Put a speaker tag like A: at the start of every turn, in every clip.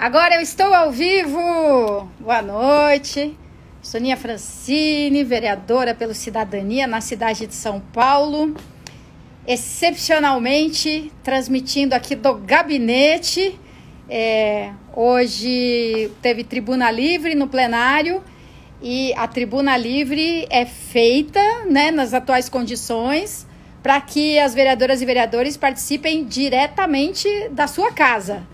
A: Agora eu estou ao vivo. Boa noite. Soninha Francine, vereadora pelo Cidadania na cidade de São Paulo. Excepcionalmente transmitindo aqui do gabinete. Hoje teve tribuna livre no plenário e a tribuna livre é feita, né, nas atuais condições para que as vereadoras e vereadores participem diretamente da sua casa.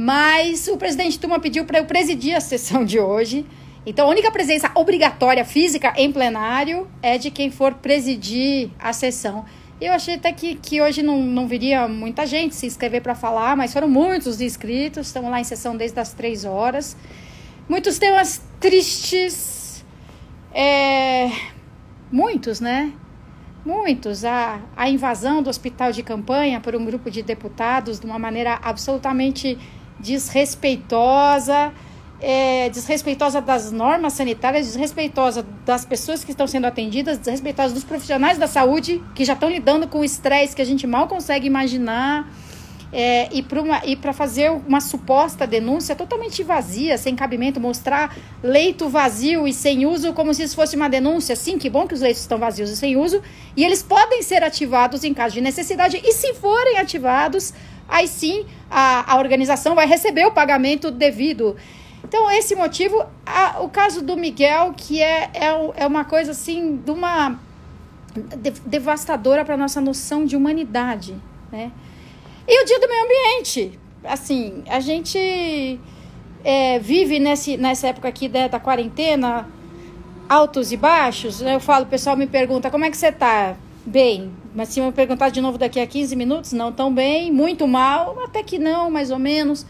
A: Mas o presidente Tuma pediu para eu presidir a sessão de hoje. Então, a única presença obrigatória física em plenário é de quem for presidir a sessão. Eu achei até que hoje não viria muita gente se inscrever para falar, mas foram muitos os inscritos. Estamos lá em sessão desde as 3 horas. Muitos temas tristes. Muitos, né? Muitos. A invasão do hospital de campanha por um grupo de deputados de uma maneira absolutamente desrespeitosa, desrespeitosa das normas sanitárias, desrespeitosa das pessoas que estão sendo atendidas, desrespeitosa dos profissionais da saúde que já estão lidando com o estresse que a gente mal consegue imaginar, e para fazer uma suposta denúncia totalmente vazia, sem cabimento, mostrar leito vazio e sem uso como se isso fosse uma denúncia. Sim, que bom que os leitos estão vazios e sem uso, e eles podem ser ativados em caso de necessidade, e se forem ativados, aí sim a organização vai receber o pagamento devido. Então, esse motivo, o caso do Miguel, que é uma coisa assim, de uma devastadora para a nossa noção de humanidade, né? E o Dia do Meio Ambiente, assim, a gente vive nessa época aqui da quarentena, altos e baixos, né? Eu falo, o pessoal me pergunta, como é que você tá? Bem, mas se eu perguntar de novo daqui a 15 minutos, não tão bem, muito mal, até que não, mais ou menos.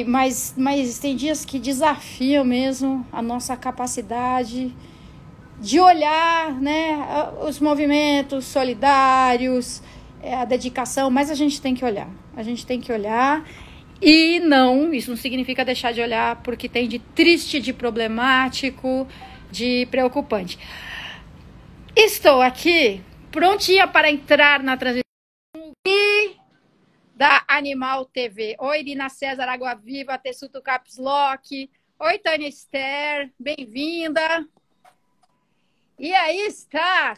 A: Mas tem dias que desafiam mesmo a nossa capacidade de olhar, né, os movimentos solidários, a dedicação, mas a gente tem que olhar. A gente tem que olhar e isso não significa deixar de olhar porque tem de triste, de problemático, de preocupante. Estou aqui prontinha para entrar na transmissão da Animal TV. Oi, Irina César, Água Viva, Tessuto Caps Lock. Oi, Tânia Esther, bem-vinda. E aí está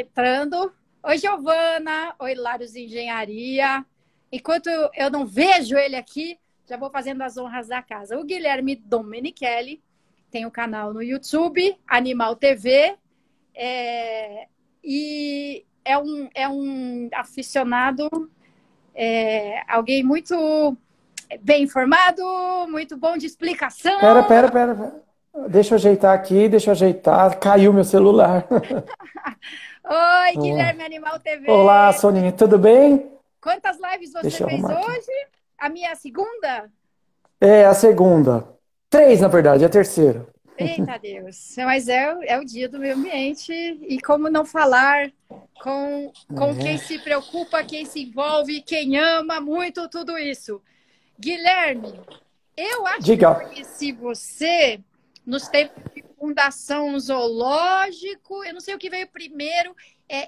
A: entrando. Oi, Giovana. Oi, Lários Engenharia. Enquanto eu não vejo ele aqui, já vou fazendo as honras da casa. O Guilherme Domenichelli tem um canal no YouTube, Animal TV, e é um aficionado, alguém muito bem informado, muito bom de explicação.
B: Pera. Deixa eu ajeitar. Caiu meu celular.
A: Oi, Guilherme, Animal TV.
B: Olá, Soninha, tudo bem?
A: Quantas lives você fez hoje? A minha segunda?
B: A segunda. 3, na verdade, a terceira.
A: Eita Deus, mas é o Dia do Meio Ambiente, e como não falar com quem se preocupa, quem se envolve, quem ama muito tudo isso. Guilherme, eu acho que eu conheci você nos tempos de Fundação Zoológico, eu não sei o que veio primeiro,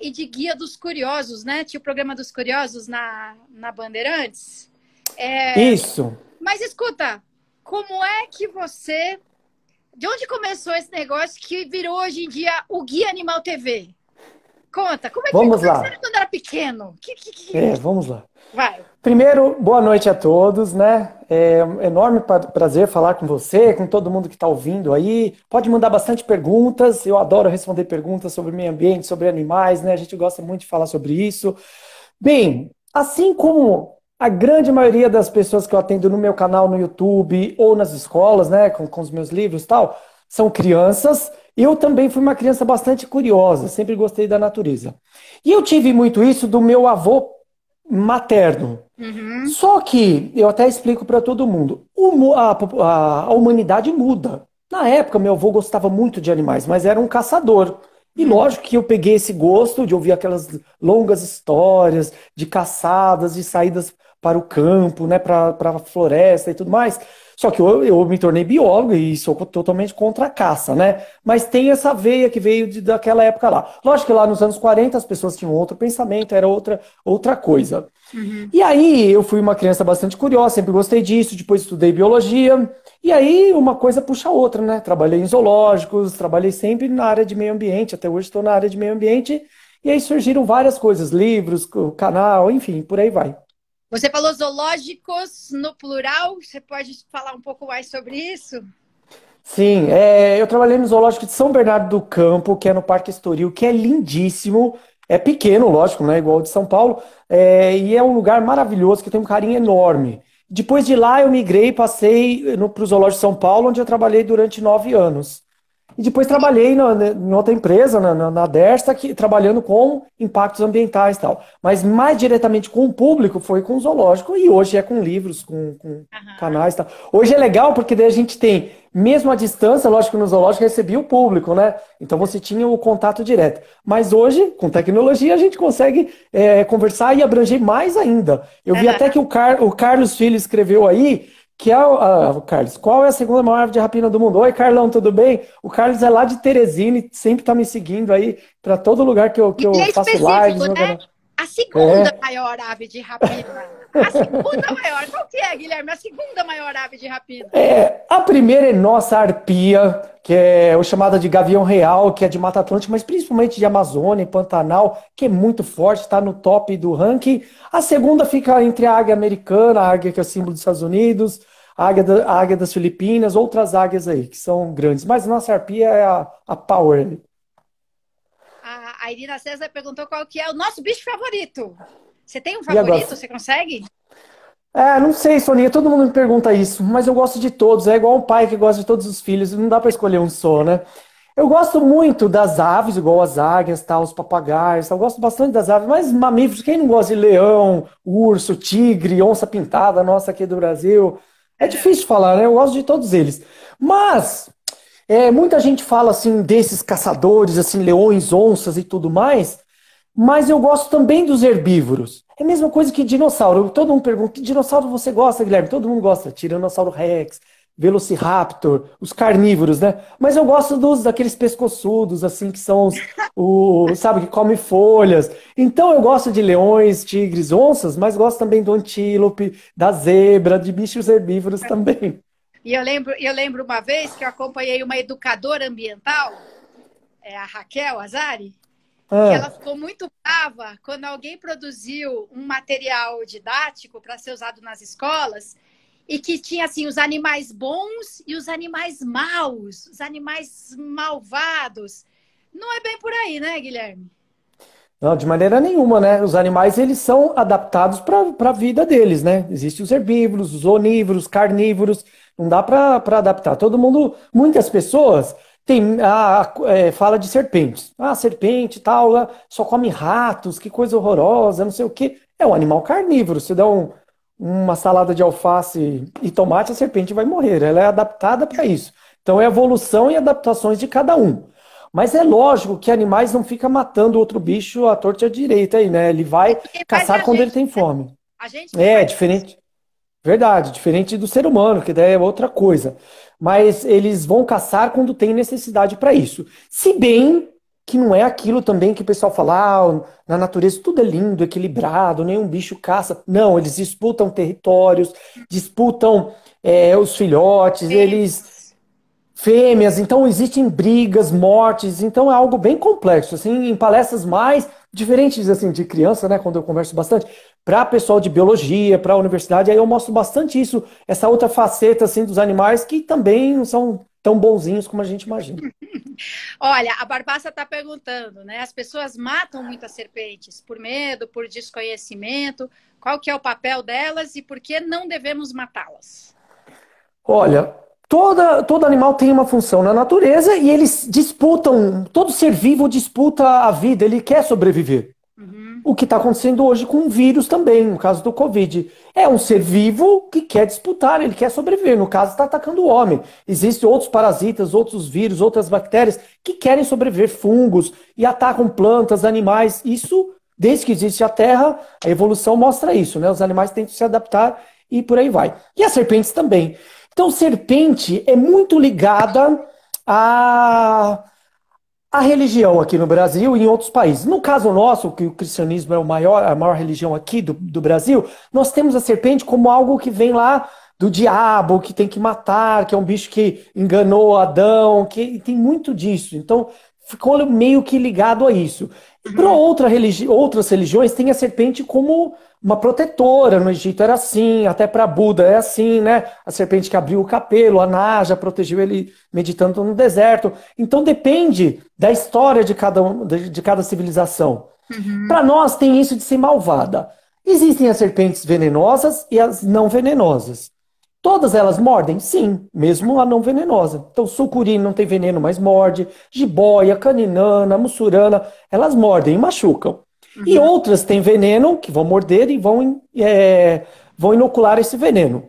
A: e de Guia dos Curiosos, né? Tinha o programa dos Curiosos na Bandeirantes.
B: Isso.
A: Mas escuta, como é que você... De onde começou esse negócio que virou hoje em dia o Guia Animal TV? Conta, como é que
B: Vamos
A: você
B: lá.
A: era quando era pequeno?
B: Vamos lá.
A: Vai.
B: Primeiro, boa noite a todos, né? É um enorme prazer falar com você, com todo mundo que está ouvindo aí. Pode mandar bastante perguntas, eu adoro responder perguntas sobre meio ambiente, sobre animais, né? A gente gosta muito de falar sobre isso. Bem, assim como a grande maioria das pessoas que eu atendo no meu canal no YouTube ou nas escolas, né, com os meus livros e tal, são crianças. Eu também fui uma criança bastante curiosa, sempre gostei da natureza. E eu tive muito isso do meu avô materno.
A: Uhum.
B: Só que, eu até explico para todo mundo, a humanidade muda. Na época, meu avô gostava muito de animais, mas era um caçador. E lógico que eu peguei esse gosto de ouvir aquelas longas histórias de caçadas, de saídas para o campo, né, para a floresta e tudo mais. Só que eu me tornei biólogo e sou totalmente contra a caça, né? Mas tem essa veia que veio daquela época lá. Lógico que lá nos anos 40 as pessoas tinham outro pensamento, era outra coisa.
A: Uhum.
B: E aí eu fui uma criança bastante curiosa, sempre gostei disso, depois estudei biologia, e aí uma coisa puxa a outra, né? Trabalhei em zoológicos, trabalhei sempre na área de meio ambiente, até hoje estou na área de meio ambiente, e aí surgiram várias coisas, livros, o canal, enfim, por aí vai.
A: Você falou zoológicos no plural, você pode falar um pouco mais sobre isso?
B: Sim, eu trabalhei no Zoológico de São Bernardo do Campo, que é no Parque Estoril, que é lindíssimo. É pequeno, lógico, não é igual ao de São Paulo, e é um lugar maravilhoso que tem um carinho enorme. Depois de lá, eu migrei, passei para o Zoológico de São Paulo, onde eu trabalhei durante 9 anos. E depois trabalhei em outra empresa, na Dersa, trabalhando com impactos ambientais e tal. Mas mais diretamente com o público foi com o zoológico e hoje é com livros, com
A: Aham.
B: canais e tal. Hoje é legal porque daí a gente tem, mesmo à distância, lógico que no zoológico recebia o público, né? Então você tinha o contato direto. Mas hoje, com tecnologia, a gente consegue conversar e abranger mais ainda. Eu vi até que o Carlos Filho escreveu aí que é o Carlos, qual é a segunda maior ave de rapina do mundo? Oi, Carlão, tudo bem? O Carlos é lá de Teresina e sempre tá me seguindo aí para todo lugar que
A: E
B: eu
A: é
B: faço lives
A: específico,
B: no
A: né?
B: canal.
A: A segunda
B: É,
A: maior ave de rapina. A segunda maior. Qual que é, Guilherme? A segunda maior ave de rapina.
B: a primeira é nossa arpia, que é o chamada de gavião real, que é de Mata Atlântica, mas principalmente de Amazônia e Pantanal, que é muito forte, está no top do ranking. A segunda fica entre a águia americana, a águia que é símbolo dos Estados Unidos, a águia das Filipinas, outras águias aí, que são grandes. Mas nossa arpia é a power.
A: A Irina César perguntou qual que é o nosso bicho favorito. Você tem um
B: E agora?
A: favorito? Você consegue?
B: Não sei, Soninha, todo mundo me pergunta isso, mas eu gosto de todos. É igual um pai que gosta de todos os filhos, não dá para escolher um só, né? Eu gosto muito das aves, igual as águias, tá, os papagaios, eu gosto bastante das aves, mas mamíferos, quem não gosta de leão, urso, tigre, onça pintada, nossa aqui do Brasil? É difícil falar, né? Eu gosto de todos eles. Mas muita gente fala assim desses caçadores, assim, leões, onças e tudo mais. Mas eu gosto também dos herbívoros. É a mesma coisa que dinossauro. Todo mundo pergunta, que dinossauro você gosta, Guilherme? Todo mundo gosta. Tiranossauro Rex, Velociraptor, os carnívoros, né? Mas eu gosto daqueles pescoçudos, assim, que são sabe, que comem folhas. Então eu gosto de leões, tigres, onças, mas gosto também do antílope, da zebra, de bichos herbívoros também.
A: E eu lembro uma vez que eu acompanhei uma educadora ambiental, a Raquel Azari, que ela
B: Ah,
A: ficou muito brava quando alguém produziu um material didático para ser usado nas escolas e que tinha assim os animais bons e os animais maus, os animais malvados. Não é bem por aí, né, Guilherme?
B: não, de maneira nenhuma, né? Os animais, eles são adaptados para a vida deles, né? Existem os herbívoros, os onívoros, carnívoros, não dá para adaptar. Todo mundo, muitas pessoas fala de serpentes. Ah, serpente, tal, só come ratos, que coisa horrorosa, não sei o quê. É um animal carnívoro. Se der uma salada de alface e tomate, a serpente vai morrer. Ela é adaptada para isso. Então é evolução e adaptações de cada um. Mas é lógico que animais não ficam matando outro bicho à torta e à direita aí, né? Ele vai
A: Quem faz é
B: caçar
A: a
B: quando ele
A: gente,
B: tem fome.
A: a gente que
B: É
A: faz isso.
B: diferente. Verdade, diferente do ser humano, que daí é outra coisa. Mas eles vão caçar quando tem necessidade para isso. Se bem que não é aquilo também que o pessoal fala, na natureza tudo é lindo, equilibrado, nenhum bicho caça. Não, eles disputam territórios, disputam os filhotes, eles
A: Fêmeas.
B: fêmeas, então existem brigas, mortes, então é algo bem complexo, assim, em palestras mais diferentes, assim, de criança, né, quando eu converso bastante, para pessoal de biologia, para a universidade, aí eu mostro bastante isso, essa outra faceta, assim, dos animais que também não são tão bonzinhos como a gente imagina.
A: Olha, a Barbassa está perguntando, né? As pessoas matam muitas serpentes por medo, por desconhecimento. Qual que é o papel delas e por que não devemos matá-las?
B: Olha, todo animal tem uma função na natureza e eles disputam, todo ser vivo disputa a vida, ele quer sobreviver.
A: Uhum.
B: O que está acontecendo hoje com o vírus também, no caso do Covid. É um ser vivo que quer disputar, ele quer sobreviver. No caso, está atacando o homem. Existem outros parasitas, outros vírus, outras bactérias que querem sobreviver, fungos, e atacam plantas, animais. Isso Desde que existe a Terra, a evolução mostra isso, né? Os animais tentam se adaptar e por aí vai. E as serpentes também. Então, serpente é muito ligada a religião aqui no Brasil e em outros países. No caso nosso, que o cristianismo é a maior religião aqui do Brasil, nós temos a serpente como algo que vem lá do diabo, que tem que matar, que é um bicho que enganou Adão, que tem muito disso. Então, ficou meio que ligado a isso. E para outras religiões, tem a serpente como uma protetora. No Egito era assim, até para Buda é assim, né? A serpente que abriu o capelo, a Naja protegeu ele meditando no deserto. Então depende da história de cada civilização. Para nós tem isso de ser malvada. Existem as serpentes venenosas e as não venenosas. Todas elas mordem? Sim, mesmo a não venenosa. Então, sucuri não tem veneno, mas morde. Jiboia, caninana, mussurana, elas mordem e machucam. E outras têm veneno, que vão morder e vão inocular esse veneno.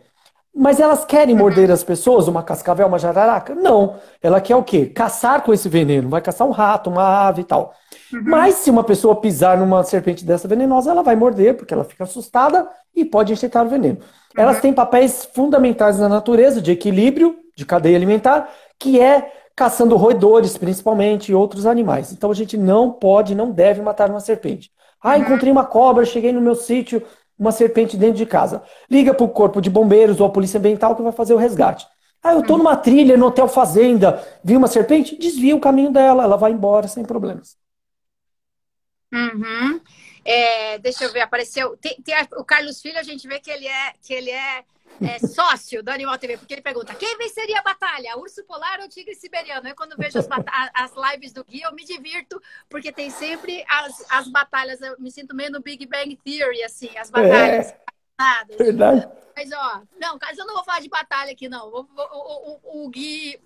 B: Mas elas querem morder as pessoas, uma cascavel, uma jararaca? Não. Ela quer o quê? Caçar com esse veneno. Vai caçar um rato, uma ave e tal. Mas se uma pessoa pisar numa serpente dessa venenosa, ela vai morder, porque ela fica assustada e pode injetar o veneno. Elas têm papéis fundamentais na natureza, de equilíbrio, de cadeia alimentar, que é caçando roedores, principalmente, e outros animais. Então a gente não pode, não deve matar uma serpente. Ah, encontrei uma cobra, cheguei no meu sítio, uma serpente dentro de casa. Liga para o corpo de bombeiros ou a polícia ambiental que vai fazer o resgate. Ah, eu estou numa trilha, no hotel fazenda, vi uma serpente, desvia o caminho dela, ela vai embora sem problemas.
A: Deixa eu ver, apareceu. O Carlos Filho, a gente vê que ele é sócio do Animal TV, porque ele pergunta: quem venceria a batalha, urso polar ou tigre siberiano? Eu, quando vejo as lives do Gui, eu me divirto, porque tem sempre as batalhas. Eu me sinto meio no Big Bang Theory, assim, as batalhas.
B: Verdade.
A: Mas, ó, não, mas eu não vou falar de batalha aqui, não. O Gui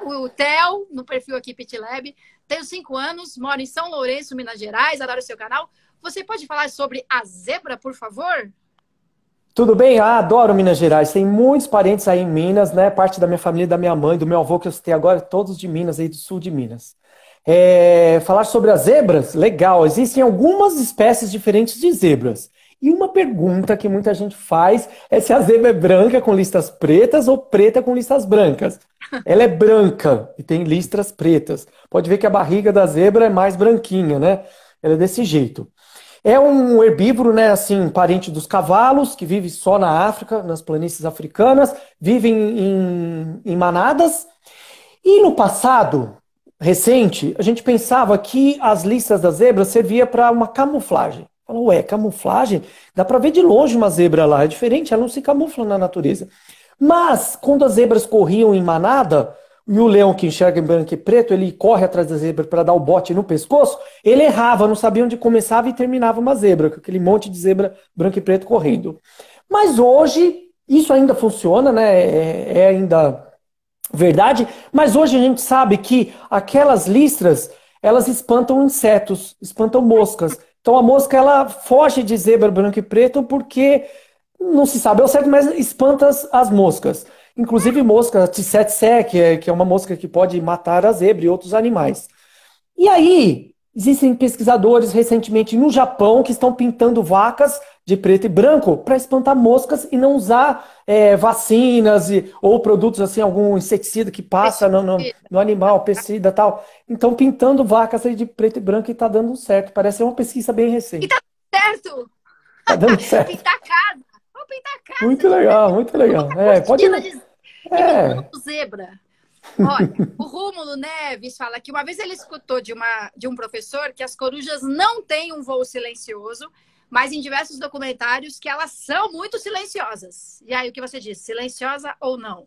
A: o Theo, no perfil aqui PitLab, tenho 5 anos, moro em São Lourenço, Minas Gerais, adoro o seu canal. Você pode falar sobre a zebra, por favor?
B: Tudo bem? Ah, adoro Minas Gerais. Tem muitos parentes aí em Minas, né? Parte da minha família, da minha mãe, do meu avô que eu citei agora, todos de Minas, aí do sul de Minas. Falar sobre as zebras? Legal. Existem algumas espécies diferentes de zebras. E uma pergunta que muita gente faz é se a zebra é branca com listas pretas ou preta com listas brancas. Ela é branca e tem listras pretas. Pode ver que a barriga da zebra é mais branquinha, né? Ela é desse jeito. É um herbívoro, né, assim, parente dos cavalos, que vive só na África, nas planícies africanas, vive em manadas. E no passado recente, a gente pensava que as listas das zebras serviam para uma camuflagem. Falou, ué, camuflagem? Dá para ver de longe uma zebra lá, é diferente, ela não se camufla na natureza. Mas, quando as zebras corriam em manada, e o leão que enxerga em branco e preto, ele corre atrás da zebra para dar o bote no pescoço, ele errava, não sabia onde começava e terminava uma zebra, com aquele monte de zebra branco e preto correndo. Mas hoje, isso ainda funciona, né? É ainda verdade, mas hoje a gente sabe que aquelas listras, elas espantam insetos, espantam moscas. Então a mosca, ela foge de zebra branco e preto porque não se sabe ao certo, mas espanta as moscas. Inclusive mosca tsetse, que é uma mosca que pode matar a zebra e outros animais. E aí, existem pesquisadores recentemente no Japão que estão pintando vacas de preto e branco para espantar moscas e não usar vacinas ou produtos assim, algum inseticida que passa no animal, pesticida e tal. Então, pintando vacas aí de preto e branco e está dando certo. Parece uma pesquisa bem recente.
A: E tá certo!
B: Tá dando certo.
A: Pintar casa. Vamos pintar casa.
B: Muito legal, muito legal. Pode...
A: zebra. Olha, o Rômulo Neves fala que uma vez ele escutou de um professor que as corujas não têm um voo silencioso, mas em diversos documentários que elas são muito silenciosas. E aí, o que você diz? Silenciosa ou não?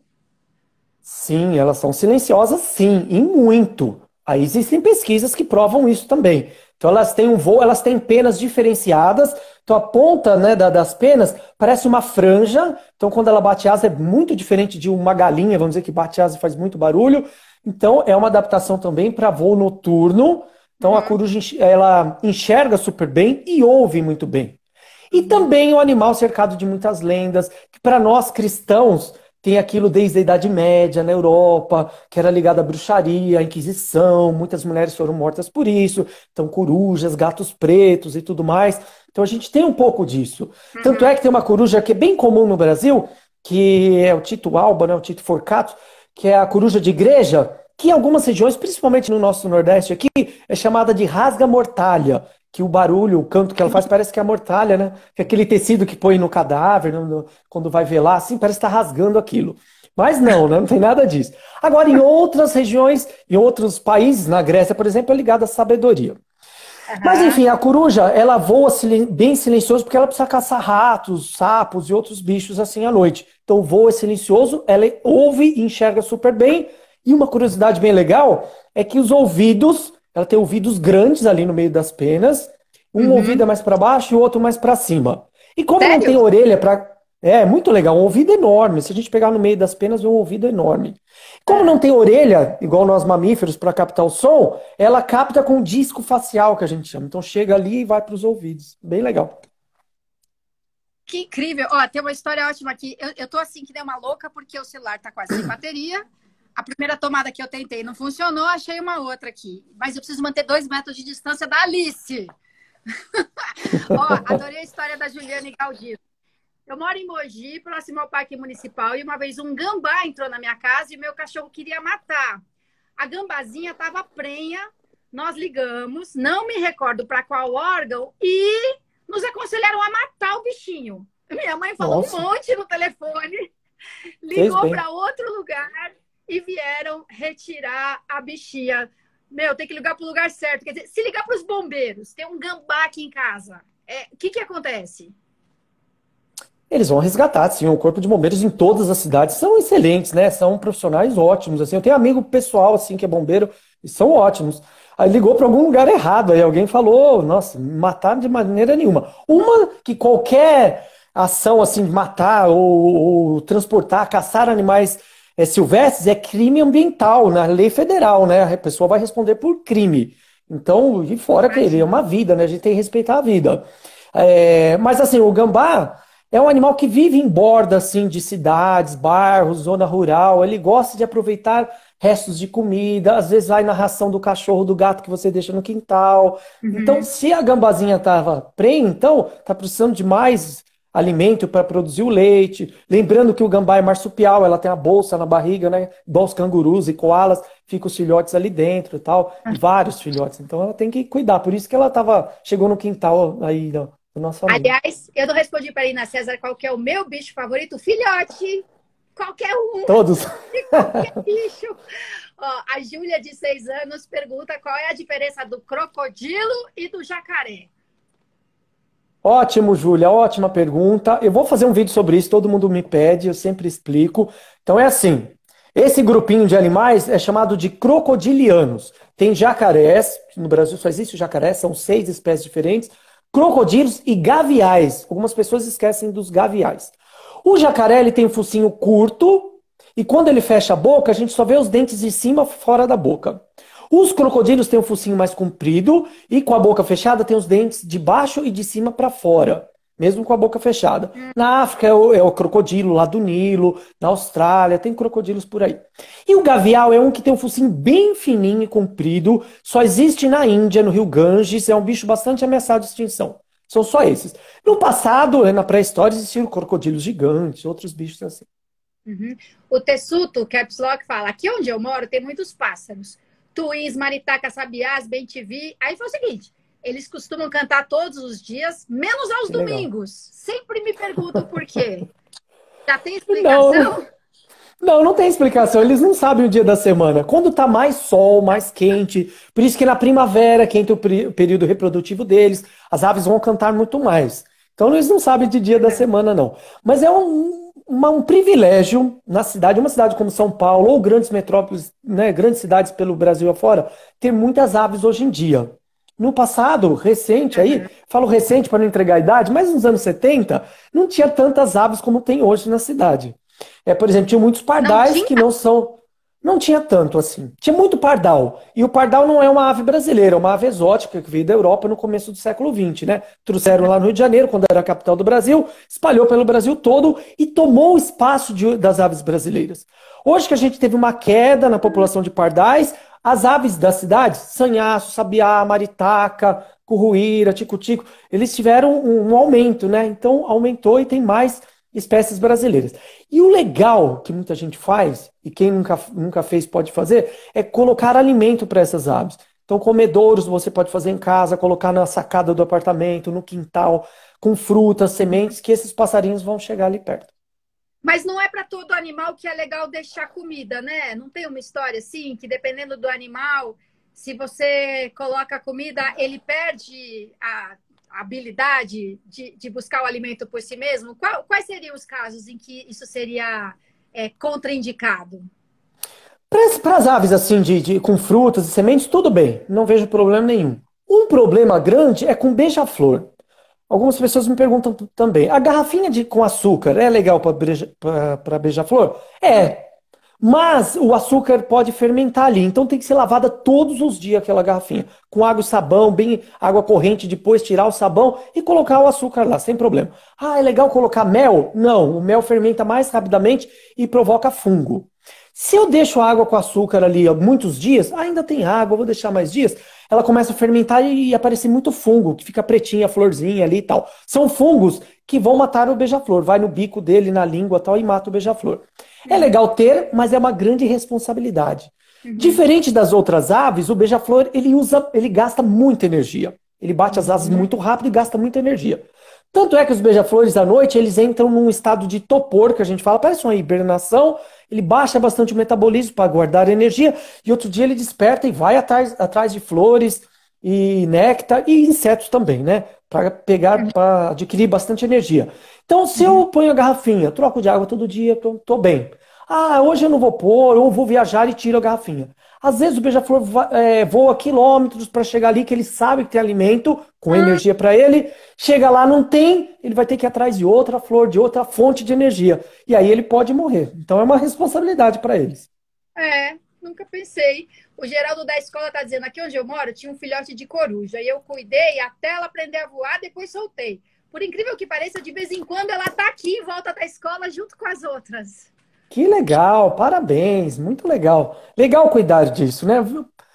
B: Sim, elas são silenciosas, sim, e muito. Aí existem pesquisas que provam isso também. Então elas têm um voo, elas têm penas diferenciadas. Então a ponta, né, das penas parece uma franja. Então quando ela bate asa é muito diferente de uma galinha, vamos dizer que bate asa e faz muito barulho. Então é uma adaptação também para voo noturno. Então a coruja, ela enxerga super bem e ouve muito bem. E também o animal cercado de muitas lendas, que para nós cristãos tem aquilo desde a Idade Média na Europa, que era ligado à bruxaria, à Inquisição, muitas mulheres foram mortas por isso, então corujas, gatos pretos e tudo mais. Então a gente tem um pouco disso. Tanto é que tem uma coruja que é bem comum no Brasil, que é o Tito alba, né, o Tito forcato, que é a coruja de igreja, que em algumas regiões, principalmente no nosso Nordeste aqui, é chamada de rasga-mortalha, que o barulho, o canto que ela faz parece que é a mortalha, né? Que é aquele tecido que põe no cadáver, quando vai velar, assim, parece estar rasgando aquilo. Mas não, né? Não tem nada disso. Agora, em outras regiões, em outros países, na Grécia, por exemplo, é ligada à sabedoria. Mas enfim, a coruja, ela voa bem silencioso porque ela precisa caçar ratos, sapos e outros bichos assim à noite. Então o voo é silencioso, ela ouve e enxerga super bem. E uma curiosidade bem legal é que os ouvidos, ela tem ouvidos grandes ali no meio das penas, um ouvido é mais para baixo e o outro mais para cima. E como não tem
A: Sério?
B: orelha para... É muito legal, um ouvido enorme. Se a gente pegar no meio das penas, vê um ouvido enorme. Como não tem orelha, igual nós mamíferos, para captar o som, ela capta com disco facial, que a gente chama. Então chega ali e vai para os ouvidos. Bem legal.
A: Que incrível. Ó, tem uma história ótima aqui. Eu tô assim que nem uma louca porque o celular tá quase sem bateria. A primeira tomada que eu tentei não funcionou, achei uma outra aqui. Mas eu preciso manter 2 metros de distância da Alice. Ó, adorei a história da Juliane Galdino. Eu moro em Mogi, próximo ao Parque Municipal, e uma vez um gambá entrou na minha casa e o meu cachorro queria matar. A gambazinha estava prenha, nós ligamos, não me recordo para qual órgão, e nos aconselharam a matar o bichinho. Minha mãe falou
B: Nossa,
A: um monte no telefone,
B: fez
A: ligou
B: bem.
A: para outro lugar e vieram retirar a bichinha. Meu, tem que ligar para o lugar certo. Quer dizer, se ligar para os bombeiros, tem um gambá aqui em casa, o que acontece?
B: Eles vão resgatar, sim, o Corpo de Bombeiros em todas as cidades são excelentes, né? São profissionais ótimos, assim. Eu tenho amigo pessoal, assim, que é bombeiro, e são ótimos. Aí ligou para algum lugar errado, aí alguém falou, nossa, matar de maneira nenhuma. Uma que qualquer ação, assim, de matar ou transportar, caçar animais silvestres é crime ambiental, na lei federal, né? A pessoa vai responder por crime. Então, e fora que ele é uma
A: Imagina.
B: vida, né? A gente tem que respeitar a vida. Mas assim, o gambá é um animal que vive em borda assim de cidades, bairros, zona rural. Ele gosta de aproveitar restos de comida, às vezes vai na ração do cachorro, do gato que você deixa no quintal. Então,
A: Uhum.
B: se a gambazinha estava prenha, então tá precisando de mais alimento para produzir o leite. Lembrando que o gambá é marsupial, ela tem a bolsa na barriga, né? Igual os cangurus e koalas, ficam os filhotes ali dentro e tal, e vários filhotes. Então ela tem que cuidar. Por isso que ela chegou no quintal aí do nosso amigo.
A: Aliás, eu não respondi para a Ina César qual que é o meu bicho favorito. Filhote! Qualquer um,
B: Todos.
A: de qualquer bicho. Ó, a Júlia, de 6 anos, pergunta qual é a diferença do crocodilo e do jacaré.
B: Ótimo, Júlia, ótima pergunta. Eu vou fazer um vídeo sobre isso, todo mundo me pede, eu sempre explico. Então é assim, esse grupinho de animais é chamado de crocodilianos. Tem jacarés, no Brasil só existe o jacaré, são 6 espécies diferentes, crocodilos e gaviais. Algumas pessoas esquecem dos gaviais. O jacaré ele tem um focinho curto e quando ele fecha a boca, a gente só vê os dentes de cima fora da boca. Os crocodilos têm um focinho mais comprido e com a boca fechada tem os dentes de baixo e de cima para fora, mesmo com a boca fechada. Na África é o crocodilo lá do Nilo, na Austrália tem crocodilos por aí. E o gavial é um que tem um focinho bem fininho e comprido, só existe na Índia, no rio Ganges, é um bicho bastante ameaçado de extinção. São só esses. No passado, na pré-história, existiam crocodilos gigantes, outros bichos assim.
A: Uhum. O Tessuto, Caps Lock, fala: aqui onde eu moro tem muitos pássaros. Tuís, maritacas, sabiás, bem-te-vi. Aí foi o seguinte: eles costumam cantar todos os dias, menos aos
B: Que legal.
A: domingos. Sempre me pergunto por quê. Já tem
B: Não,
A: explicação?
B: não tem explicação. Eles não sabem o dia da semana. Quando tá mais sol, mais quente. Por isso que na primavera, que entra o período reprodutivo deles, as aves vão cantar muito mais. Então eles não sabem de dia da semana, não. Mas é um privilégio na cidade, uma cidade como São Paulo, ou grandes metrópoles, né, grandes cidades pelo Brasil afora, ter muitas aves hoje em dia. No passado, recente aí, falo recente para não entregar a idade, mas nos anos 70, não tinha tantas aves como tem hoje na cidade. Por exemplo, tinha muitos
A: Não
B: pardais
A: tinha?
B: que não são. Não tinha tanto assim. Tinha muito pardal. E o pardal não é uma ave brasileira, é uma ave exótica que veio da Europa no começo do século XX, né? Trouxeram lá no Rio de Janeiro, quando era a capital do Brasil, espalhou pelo Brasil todo e tomou o espaço das aves brasileiras. Hoje que a gente teve uma queda na população de pardais, as aves das cidades, sanhaço, sabiá, maritaca, curruíra, tico-tico, eles tiveram um aumento, né? Então aumentou e tem mais espécies brasileiras. E o legal que muita gente faz, e quem nunca fez pode fazer, é colocar alimento para essas aves. Então, comedouros você pode fazer em casa, colocar na sacada do apartamento, no quintal, com frutas, sementes, que esses passarinhos vão chegar ali perto.
A: Mas não é para todo animal que é legal deixar comida, né? Não tem uma história assim, que dependendo do animal, se você coloca a comida, ele perde a habilidade de buscar o alimento por si mesmo? Quais seriam os casos em que isso seria contraindicado?
B: Para as aves assim, com frutas e sementes, tudo bem, não vejo problema nenhum. Um problema grande é com beija-flor. Algumas pessoas me perguntam também, a garrafinha com açúcar é legal para beija-flor? É, mas o açúcar pode fermentar ali, então tem que ser lavada todos os dias aquela garrafinha, com água e sabão, bem água corrente, depois tirar o sabão e colocar o açúcar lá, sem problema. Ah, é legal colocar mel? Não, o mel fermenta mais rapidamente e provoca fungo. Se eu deixo a água com açúcar ali há muitos dias, ainda tem água, vou deixar mais dias, ela começa a fermentar e aparecer muito fungo, que fica pretinha, a florzinha ali e tal. São fungos que vão matar o beija-flor, vai no bico dele, na língua e tal, e mata o beija-flor. É legal ter, mas é uma grande responsabilidade. Diferente das outras aves, o beija-flor ele gasta muita energia. Ele bate as asas muito rápido e gasta muita energia. Tanto é que os beija-flores à noite, eles entram num estado de topor, que a gente fala, parece uma hibernação, ele baixa bastante o metabolismo para guardar energia, e outro dia ele desperta e vai atrás de flores e néctar e insetos também, né? Para adquirir bastante energia. Então, se eu ponho a garrafinha, troco de água todo dia, tô bem. Ah, hoje eu não vou pôr, ou vou viajar e tiro a garrafinha. Às vezes o beija-flor voa quilômetros para chegar ali, que ele sabe que tem alimento, com energia para ele. Chega lá, não tem, ele vai ter que ir atrás de outra flor, de outra fonte de energia. E aí ele pode morrer. Então é uma responsabilidade para eles.
A: Nunca pensei. O Geraldo da escola está dizendo, aqui onde eu moro tinha um filhote de coruja. E eu cuidei até ela aprender a voar, depois soltei. Por incrível que pareça, de vez em quando ela está aqui em volta da escola junto com as outras.
B: Que legal, parabéns, muito legal. Legal cuidar disso, né?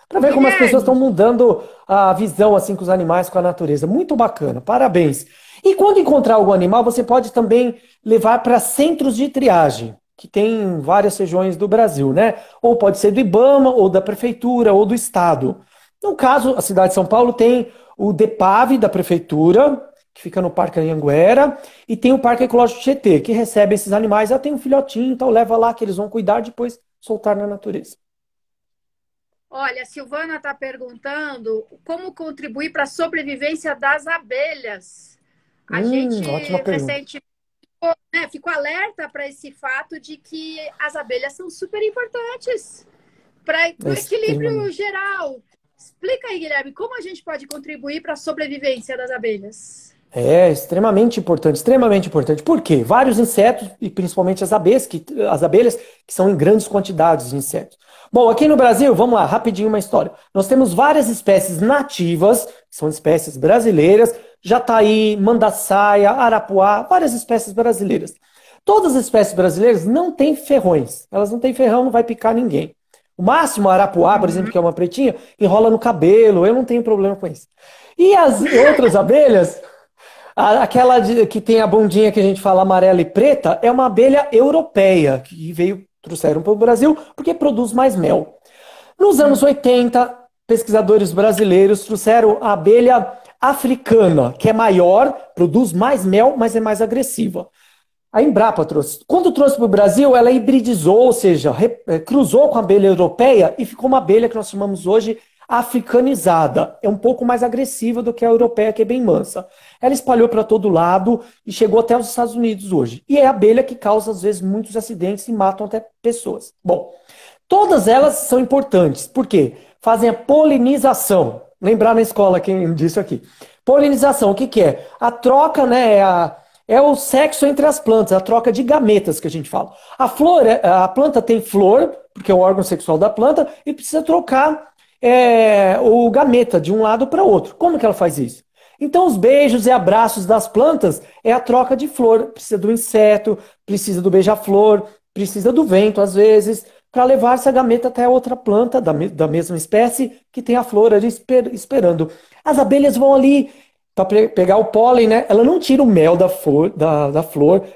B: Para ver como as pessoas estão mudando a visão assim com os animais, com a natureza. Muito bacana, parabéns. E quando encontrar algum animal, você pode também levar para centros de triagem, que tem em várias regiões do Brasil, né? Ou pode ser do IBAMA, ou da prefeitura, ou do estado. No caso, a cidade de São Paulo tem o DEPAV da prefeitura, que fica no Parque Anhanguera, e tem o Parque Ecológico Tietê, que recebe esses animais. Já tem um filhotinho, então leva lá que eles vão cuidar, depois soltar na natureza.
A: Olha, a Silvana está perguntando como contribuir para a sobrevivência das abelhas. A gente recentemente ficou alerta para esse fato de que as abelhas são super importantes para o equilíbrio geral. Explica aí, Guilherme, como a gente pode contribuir para a sobrevivência das abelhas?
B: É extremamente importante, extremamente importante. Por quê? Vários insetos, e principalmente as abelhas, que são em grandes quantidades de insetos. Bom, aqui no Brasil, vamos lá, rapidinho uma história. Nós temos várias espécies nativas, que são espécies brasileiras, jataí, mandaçaia, arapuá, várias espécies brasileiras. Todas as espécies brasileiras não têm ferrões. Elas não têm ferrão, não vai picar ninguém. O máximo, a arapuá, por exemplo, que é uma pretinha, enrola no cabelo, eu não tenho problema com isso. E as outras abelhas... Aquela que tem a bundinha que a gente fala amarela e preta é uma abelha europeia, que trouxeram para o Brasil porque produz mais mel. Nos anos 80, pesquisadores brasileiros trouxeram a abelha africana, que é maior, produz mais mel, mas é mais agressiva. A Embrapa trouxe. Quando trouxe para o Brasil, ela hibridizou, ou seja, cruzou com a abelha europeia e ficou uma abelha que nós chamamos hoje africanizada. É um pouco mais agressiva do que a europeia, que é bem mansa. Ela espalhou para todo lado e chegou até os Estados Unidos hoje. E é a abelha que causa, às vezes, muitos acidentes e matam até pessoas. Bom, todas elas são importantes. Por quê? Fazem a polinização. Lembrar na escola quem disse aqui. Polinização, o que é? A troca, né? é o sexo entre as plantas, a troca de gametas que a gente fala. A flor, a planta tem flor, porque é o órgão sexual da planta, e precisa trocar o gameta de um lado para outro. Como que ela faz isso? Então, os beijos e abraços das plantas é a troca de flor. Precisa do inseto, precisa do beija-flor, precisa do vento, às vezes, para levar essa gameta até outra planta da mesma espécie que tem a flor ali esperando. As abelhas vão ali para pegar o pólen, né? Ela não tira o mel da flor,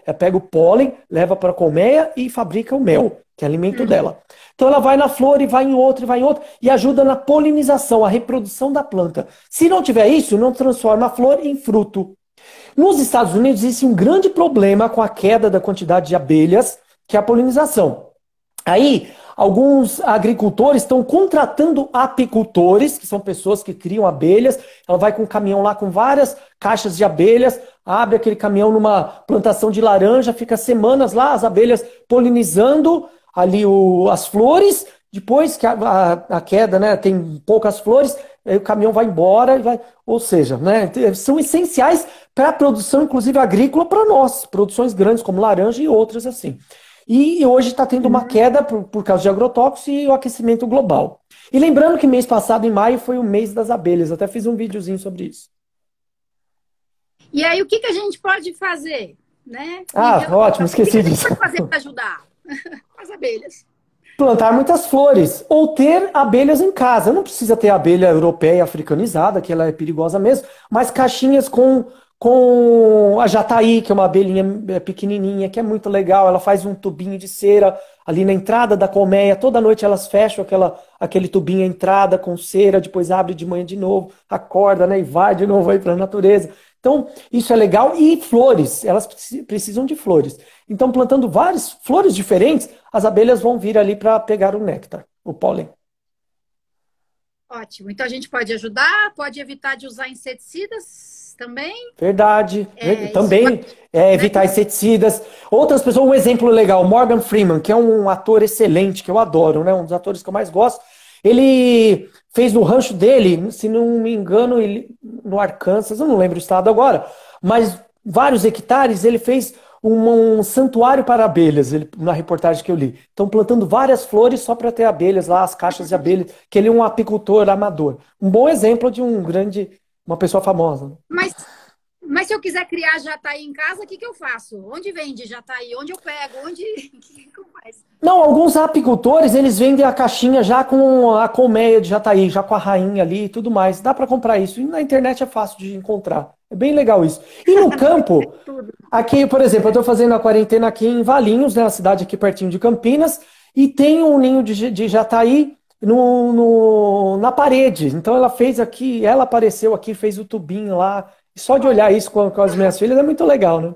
B: ela pega o pólen, leva para a colmeia e fabrica o mel, que é alimento dela. Então ela vai na flor e vai em outra, e vai em outra, e ajuda na polinização, a reprodução da planta. Se não tiver isso, não transforma a flor em fruto. Nos Estados Unidos existe um grande problema com a queda da quantidade de abelhas, que é a polinização. Aí, alguns agricultores estão contratando apicultores, que são pessoas que criam abelhas. Ela vai com um caminhão lá com várias caixas de abelhas, abre aquele caminhão numa plantação de laranja, fica semanas lá, as abelhas polinizando ali as flores. Depois que a queda, né, tem poucas flores, aí o caminhão vai embora, ou seja, né, são essenciais para a produção, inclusive agrícola, para nós, produções grandes como laranja e outras assim. E hoje está tendo uma queda por causa de agrotóxicos e o aquecimento global. E lembrando que mês passado, em maio, foi o mês das abelhas. Até fiz um videozinho sobre isso.
A: E aí, o que a gente pode fazer? Né?
B: Ótimo, esqueci disso.
A: O que a gente pode fazer para ajudar as abelhas?
B: Plantar muitas flores. Ou ter abelhas em casa. Não precisa ter abelha europeia africanizada, que ela é perigosa mesmo, mas caixinhas com a jataí, que é uma abelhinha pequenininha, que é muito legal. Ela faz um tubinho de cera ali na entrada da colmeia. Toda noite elas fecham aquele tubinho à entrada com cera, depois abre de manhã de novo, acorda, né, e vai de novo aí para a natureza. Então, isso é legal. E flores, elas precisam de flores. Então, plantando várias flores diferentes, as abelhas vão vir ali para pegar o néctar, o pólen.
A: Ótimo. Então, a gente pode ajudar, pode evitar de usar inseticidas também.
B: Verdade. Também evitar inseticidas. Outras pessoas, um exemplo legal, Morgan Freeman, que é um ator excelente, que eu adoro, né? Um dos atores que eu mais gosto. Ele fez no rancho dele, se não me engano, no Arkansas, eu não lembro o estado agora, mas vários hectares, ele fez um santuário para abelhas, na reportagem que eu li. Estão plantando várias flores só para ter abelhas lá, as caixas de abelhas, que ele é um apicultor amador. Um bom exemplo de uma pessoa famosa.
A: Mas se eu quiser criar jataí em casa, o que eu faço? Onde vende jataí? Onde eu pego? O que eu faço?
B: Não, alguns apicultores, eles vendem a caixinha já com a colmeia de jataí, já com a rainha ali e tudo mais. Dá para comprar isso. E na internet é fácil de encontrar. É bem legal isso. E no campo, aqui, por exemplo, eu estou fazendo a quarentena aqui em Valinhos, né, a cidade aqui pertinho de Campinas, e tem um ninho de jataí na parede. Então ela apareceu aqui, fez o tubinho lá. E só de olhar isso com as minhas filhas é muito legal, né?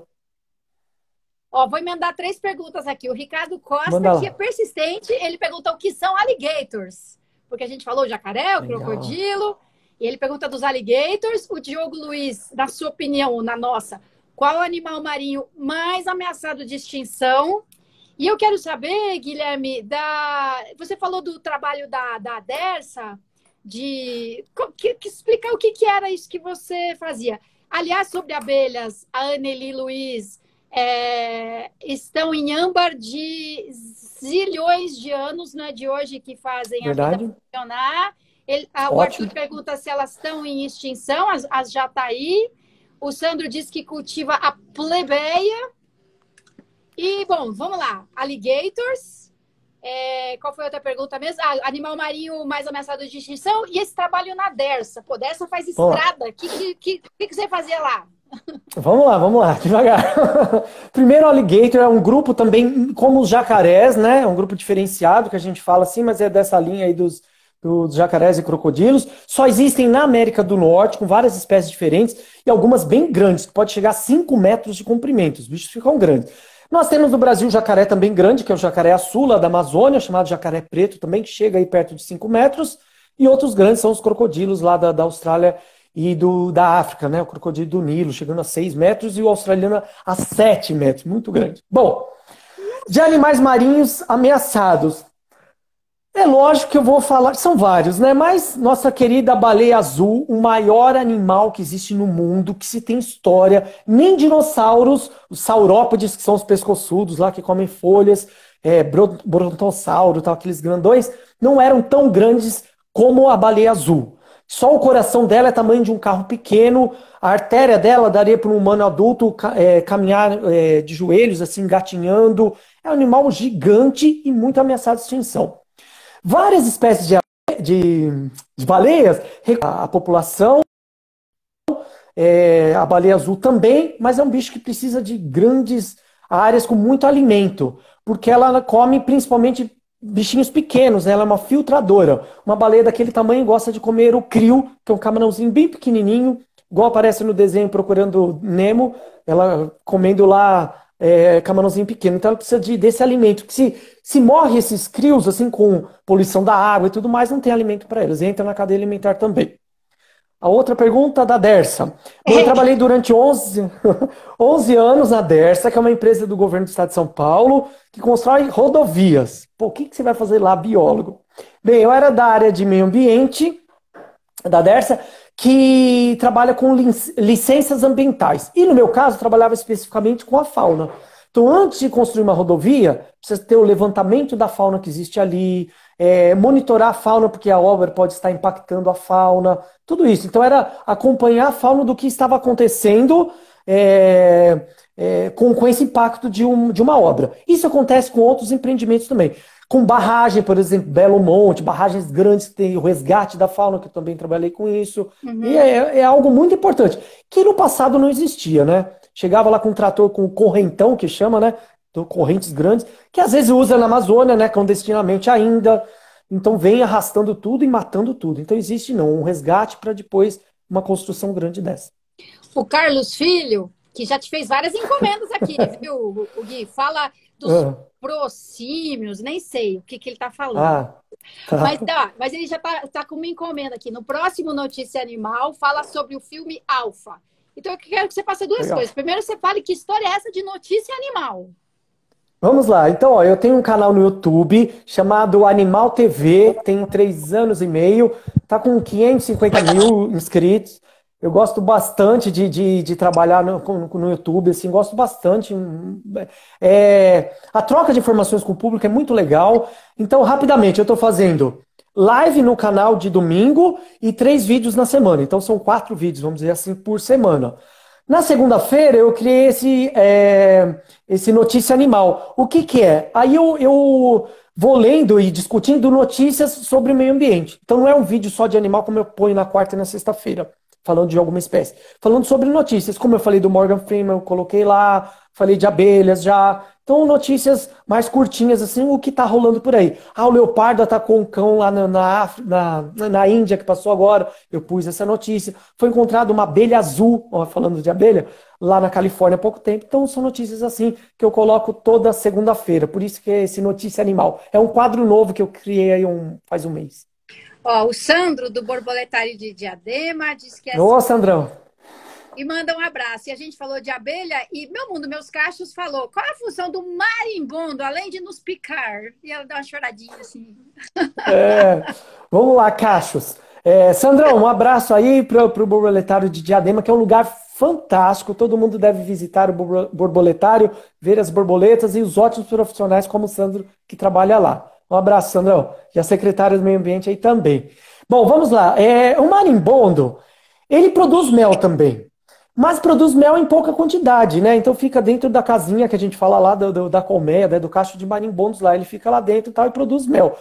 A: Ó, vou emendar 3 perguntas aqui. O Ricardo Costa, que é persistente, ele pergunta o que são alligators. Porque a gente falou jacaré, o crocodilo, e ele pergunta dos alligators. O Diogo Luiz, na sua opinião, na nossa, qual o animal marinho mais ameaçado de extinção? E eu quero saber, Guilherme, você falou do trabalho da Dersa, explicar o que era isso que você fazia. Aliás, sobre abelhas, a Anneli Luiz estão em âmbar de zilhões de anos, não é de hoje que fazem a vida funcionar. O Arthur pergunta se elas estão em extinção, as jataí. O Sandro diz que cultiva a plebeia. E, bom, vamos lá. Alligators. Qual foi a outra pergunta mesmo? Animal marinho mais ameaçado de extinção. E esse trabalho na Dersa. Pô, Dersa faz estrada. O que você fazia lá?
B: Vamos lá, devagar. Primeiro, o alligator é um grupo também, como os jacarés, né? É um grupo diferenciado que a gente fala assim, mas é dessa linha aí dos jacarés e crocodilos. Só existem na América do Norte, com várias espécies diferentes, e algumas bem grandes, que pode chegar a 5 metros de comprimento. Os bichos ficam grandes. Nós temos no Brasil o jacaré também grande, que é o jacaré açula da Amazônia, chamado jacaré preto também, que chega aí perto de 5 metros. E outros grandes são os crocodilos lá da Austrália e da África, né? O crocodilo do Nilo, chegando a 6 metros, e o australiano a 7 metros, muito grande. Bom, de animais marinhos ameaçados. É lógico que eu vou falar, são vários, né? Mas nossa querida baleia azul, o maior animal que existe no mundo, que se tem história, nem dinossauros, os saurópodes, que são os pescoçudos lá que comem folhas, brontossauro, tal, aqueles grandões, não eram tão grandes como a baleia azul. Só o coração dela é tamanho de um carro pequeno, a artéria dela daria para um humano adulto caminhar de joelhos, assim, engatinhando. É um animal gigante e muito ameaçado de extinção. Várias espécies de baleias, a população, a baleia azul também, mas é um bicho que precisa de grandes áreas com muito alimento, porque ela come principalmente bichinhos pequenos, né? Ela é uma filtradora. Uma baleia daquele tamanho gosta de comer o krill, que é um camarãozinho bem pequenininho, igual aparece no desenho Procurando Nemo, ela comendo lá camarãozinho pequeno. Então ela precisa desse alimento, que se morre esses krill, assim, com poluição da água e tudo mais, não tem alimento para eles, entra na cadeia alimentar também. A outra pergunta da Dersa. Bom, eu trabalhei durante 11 anos na Dersa, que é uma empresa do governo do estado de São Paulo, que constrói rodovias. Pô, o que você vai fazer lá, biólogo? Bem, eu era da área de meio ambiente, da Dersa, que trabalha com licenças ambientais. E no meu caso, trabalhava especificamente com a fauna. Então, antes de construir uma rodovia, precisa ter o levantamento da fauna que existe ali, monitorar a fauna, porque a obra pode estar impactando a fauna, tudo isso. Então, era acompanhar a fauna do que estava acontecendo com esse impacto de uma obra. Isso acontece com outros empreendimentos também. Com barragem, por exemplo, Belo Monte, barragens grandes que tem o resgate da fauna, que eu também trabalhei com isso.
A: Uhum.
B: E é algo muito importante, que no passado não existia, né? Chegava lá com um trator com correntão, que chama, né? Correntes grandes, que às vezes usa na Amazônia, né? Clandestinamente ainda. Então vem arrastando tudo e matando tudo. Então existe não um resgate para depois uma construção grande dessa.
A: O Carlos Filho, que já te fez várias encomendas aqui, viu, o Gui? Fala dos proscímios, nem sei o que ele está falando.
B: Tá.
A: Mas ele já tá com uma encomenda aqui. No próximo Notícia Animal, fala sobre o filme Alpha. Então eu quero que você faça duas coisas. Primeiro, você fale que história é essa de notícia animal.
B: Vamos lá. Então, ó, eu tenho um canal no YouTube chamado Animal TV, tem 3 anos e meio, tá com 550 mil inscritos. Eu gosto bastante de trabalhar no YouTube, assim, gosto bastante. A troca de informações com o público é muito legal. Então, rapidamente, eu estou fazendo live no canal de domingo e 3 vídeos na semana. Então, são 4 vídeos, vamos dizer assim, por semana. Na segunda-feira, eu criei esse Notícia Animal. O que é? Aí eu vou lendo e discutindo notícias sobre o meio ambiente. Então, não é um vídeo só de animal, como eu ponho na quarta e na sexta-feira, falando de alguma espécie. Falando sobre notícias, como eu falei do Morgan Freeman, eu coloquei lá, falei de abelhas já. Então, notícias mais curtinhas, assim, o que tá rolando por aí. O leopardo atacou um cão lá na Índia, que passou agora, eu pus essa notícia. Foi encontrada uma abelha azul, ó, falando de abelha, lá na Califórnia há pouco tempo. Então, são notícias assim que eu coloco toda segunda-feira. Por isso que é esse Notícia Animal. É um quadro novo que eu criei aí faz um mês.
A: Ó, o Sandro, do Borboletário de Diadema, diz que é...
B: Ô, Sandrão!
A: E manda um abraço. E a gente falou de abelha e Meu Mundo, Meus Cachos falou: qual é a função do marimbondo, além de nos picar? E ela dá uma choradinha assim.
B: Vamos lá, cachos. Sandrão, um abraço aí para o Borboletário de Diadema, que é um lugar fantástico. Todo mundo deve visitar o Borboletário, ver as borboletas e os ótimos profissionais como o Sandro, que trabalha lá. Um abraço, Sandrão. E a secretária do Meio Ambiente aí também. Bom, vamos lá. O marimbondo, ele produz mel também. Mas produz mel em pouca quantidade, né? Então fica dentro da casinha que a gente fala lá da colmeia, né? Do cacho de marimbondos lá. Ele fica lá dentro e tal e produz mel.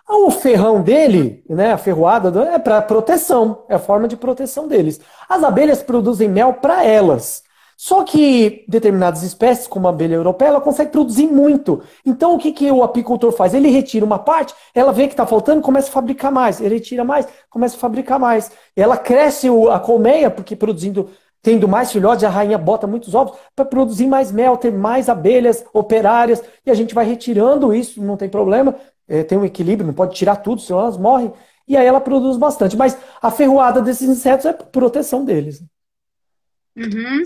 B: O ferrão dele, né? A ferroada, é para proteção. É a forma de proteção deles. As abelhas produzem mel para elas. Só que determinadas espécies, como a abelha europeia, ela consegue produzir muito. Então o que o apicultor faz? Ele retira uma parte, ela vê que está faltando, começa a fabricar mais. Ele retira mais, começa a fabricar mais. Ela cresce a colmeia, porque tendo mais filhotes, a rainha bota muitos ovos para produzir mais mel, ter mais abelhas operárias, e a gente vai retirando isso, não tem problema, tem um equilíbrio, não pode tirar tudo, senão elas morrem, e aí ela produz bastante. Mas a ferroada desses insetos é proteção deles.
A: Uhum.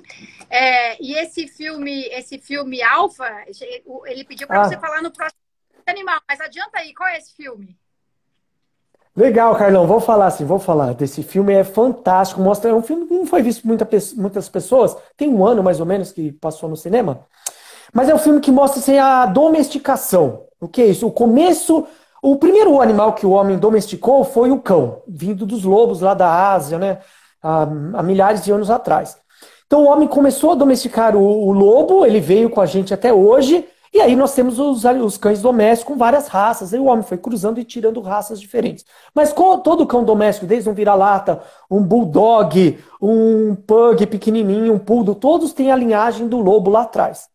A: E esse filme Alpha, ele pediu para você falar no próximo animal, mas adianta aí, qual é esse filme?
B: Legal, Carlão, vou falar assim, vou falar desse filme, é fantástico, mostra, é um filme que não foi visto por muitas pessoas, tem um ano mais ou menos que passou no cinema, mas é um filme que mostra assim, a domesticação. O que é isso? O começo, o primeiro animal que o homem domesticou foi o cão, vindo dos lobos lá da Ásia, né, há milhares de anos atrás. Então o homem começou a domesticar o lobo, ele veio com a gente até hoje, e aí nós temos os cães domésticos com várias raças. Aí o homem foi cruzando e tirando raças diferentes. Mas todo cão doméstico, desde um vira-lata, um bulldog, um pug pequenininho, um poodle, todos têm a linhagem do lobo lá atrás.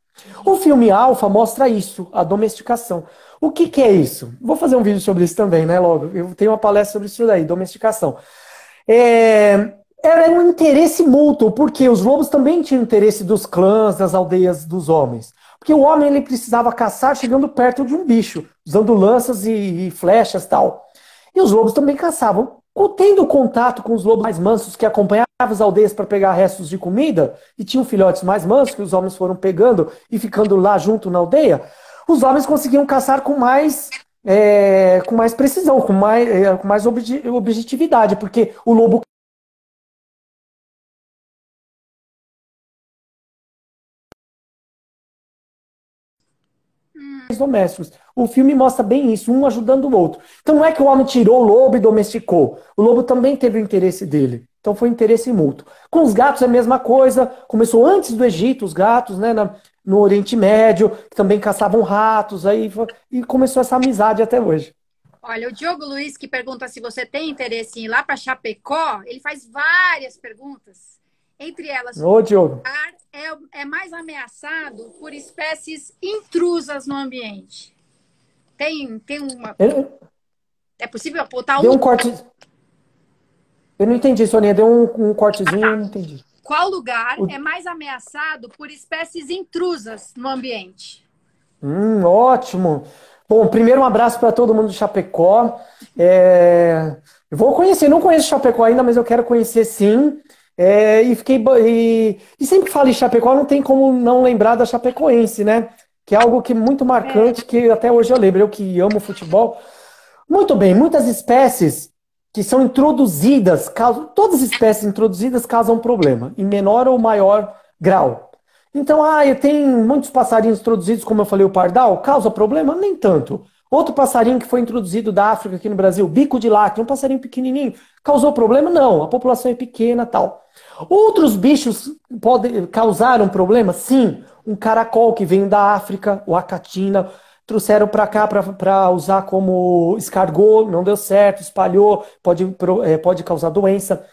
B: O filme Alpha mostra isso, a domesticação. O que que é isso? Vou fazer um vídeo sobre isso também, né, logo. Eu tenho uma palestra sobre isso daí, domesticação. Era um interesse mútuo, porque os lobos também tinham interesse dos clãs, das aldeias dos homens. Porque o homem ele precisava caçar chegando perto de um bicho, usando lanças e flechas e tal. E os lobos também caçavam. Tendo contato com os lobos mais mansos que acompanhavam as aldeias para pegar restos de comida, e tinham filhotes mais mansos que os homens foram pegando e ficando lá junto na aldeia, os homens conseguiam caçar com mais precisão, com mais objetividade, porque o lobo domésticos. O filme mostra bem isso, um ajudando o outro. Então não é que o homem tirou o lobo e domesticou. O lobo também teve o interesse dele. Então foi interesse mútuo. Com os gatos é a mesma coisa. Começou antes do Egito, os gatos, né, no Oriente Médio, que também caçavam ratos, e começou essa amizade até hoje.
A: Olha, o Diogo Luiz, que pergunta se você tem interesse em ir lá para Chapecó, ele faz várias perguntas. Entre elas,
B: Ô, Diogo.
A: é mais ameaçado por espécies intrusas no ambiente. Tem uma. É possível apontar
B: Deu
A: um.
B: um corte. Eu não entendi, Soninha. Deu um cortezinho, eu não entendi.
A: Qual lugar é mais ameaçado por espécies intrusas no ambiente?
B: Ótimo. Bom, primeiro um abraço para todo mundo de Chapecó. Eu vou conhecer, não conheço Chapecó ainda, mas eu quero conhecer sim. E sempre que falo em Chapecó, não tem como não lembrar da Chapecoense, né? Que é algo que é muito marcante, que até hoje eu lembro. Eu que amo futebol. Muito bem, muitas espécies que são introduzidas, todas as espécies introduzidas causam problema, em menor ou maior grau. Então, tem muitos passarinhos introduzidos, como eu falei, o pardal, causa problema? Nem tanto. Outro passarinho que foi introduzido da África aqui no Brasil, bico de lacre, um passarinho pequenininho, causou problema? Não, a população é pequena e tal. Outros bichos podem causar um problema? Sim, um caracol que vem da África, o acatina, trouxeram para cá para usar como escargot, não deu certo, espalhou, pode causar doença.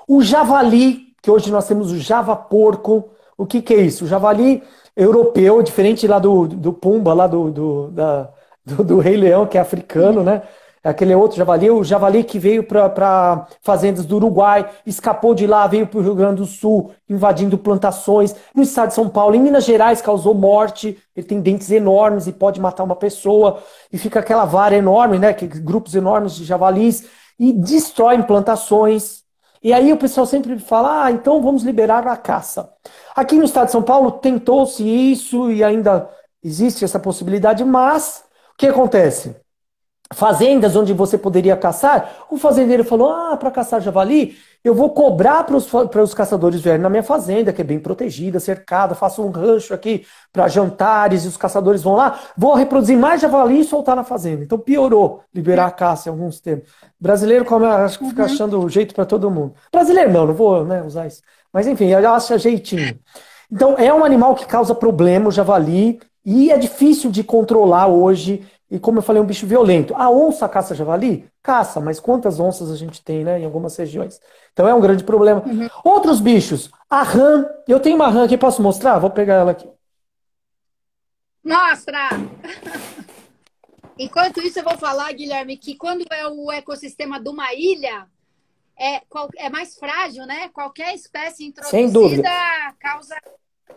B: O javali, que hoje nós temos o java-porco. O que que é isso? O javali europeu, diferente lá do Pumba, lá do Rei Leão, que é africano, né? Aquele outro javali, o javali que veio para fazendas do Uruguai, escapou de lá, veio para o Rio Grande do Sul, invadindo plantações. No estado de São Paulo, em Minas Gerais, causou morte. Ele tem dentes enormes e pode matar uma pessoa. E fica aquela vara enorme, né? Grupos enormes de javalis, e destrói plantações. E aí o pessoal sempre fala, então vamos liberar a caça. Aqui no estado de São Paulo tentou-se isso e ainda existe essa possibilidade, mas o que acontece? Fazendas onde você poderia caçar, o fazendeiro falou, para caçar javali, eu vou cobrar para os caçadores virem na minha fazenda, que é bem protegida, cercada, faço um rancho aqui para jantares e os caçadores vão lá, vou reproduzir mais javali e soltar na fazenda. Então piorou liberar a caça em alguns tempos. Brasileiro, acho que fica achando jeito para todo mundo. Brasileiro não vou, né, usar isso. Mas enfim, ele acha jeitinho. Então é um animal que causa problema, o javali, e é difícil de controlar hoje. E como eu falei, é um bicho violento. A onça caça javali? Caça, mas quantas onças a gente tem, né, em algumas regiões? Então é um grande problema. Outros bichos, a rã. Eu tenho uma rã aqui, posso mostrar? Vou pegar ela aqui.
A: Mostra! Enquanto isso, eu vou falar, Guilherme, que quando é o ecossistema de uma ilha, é mais frágil, né? Qualquer espécie introduzida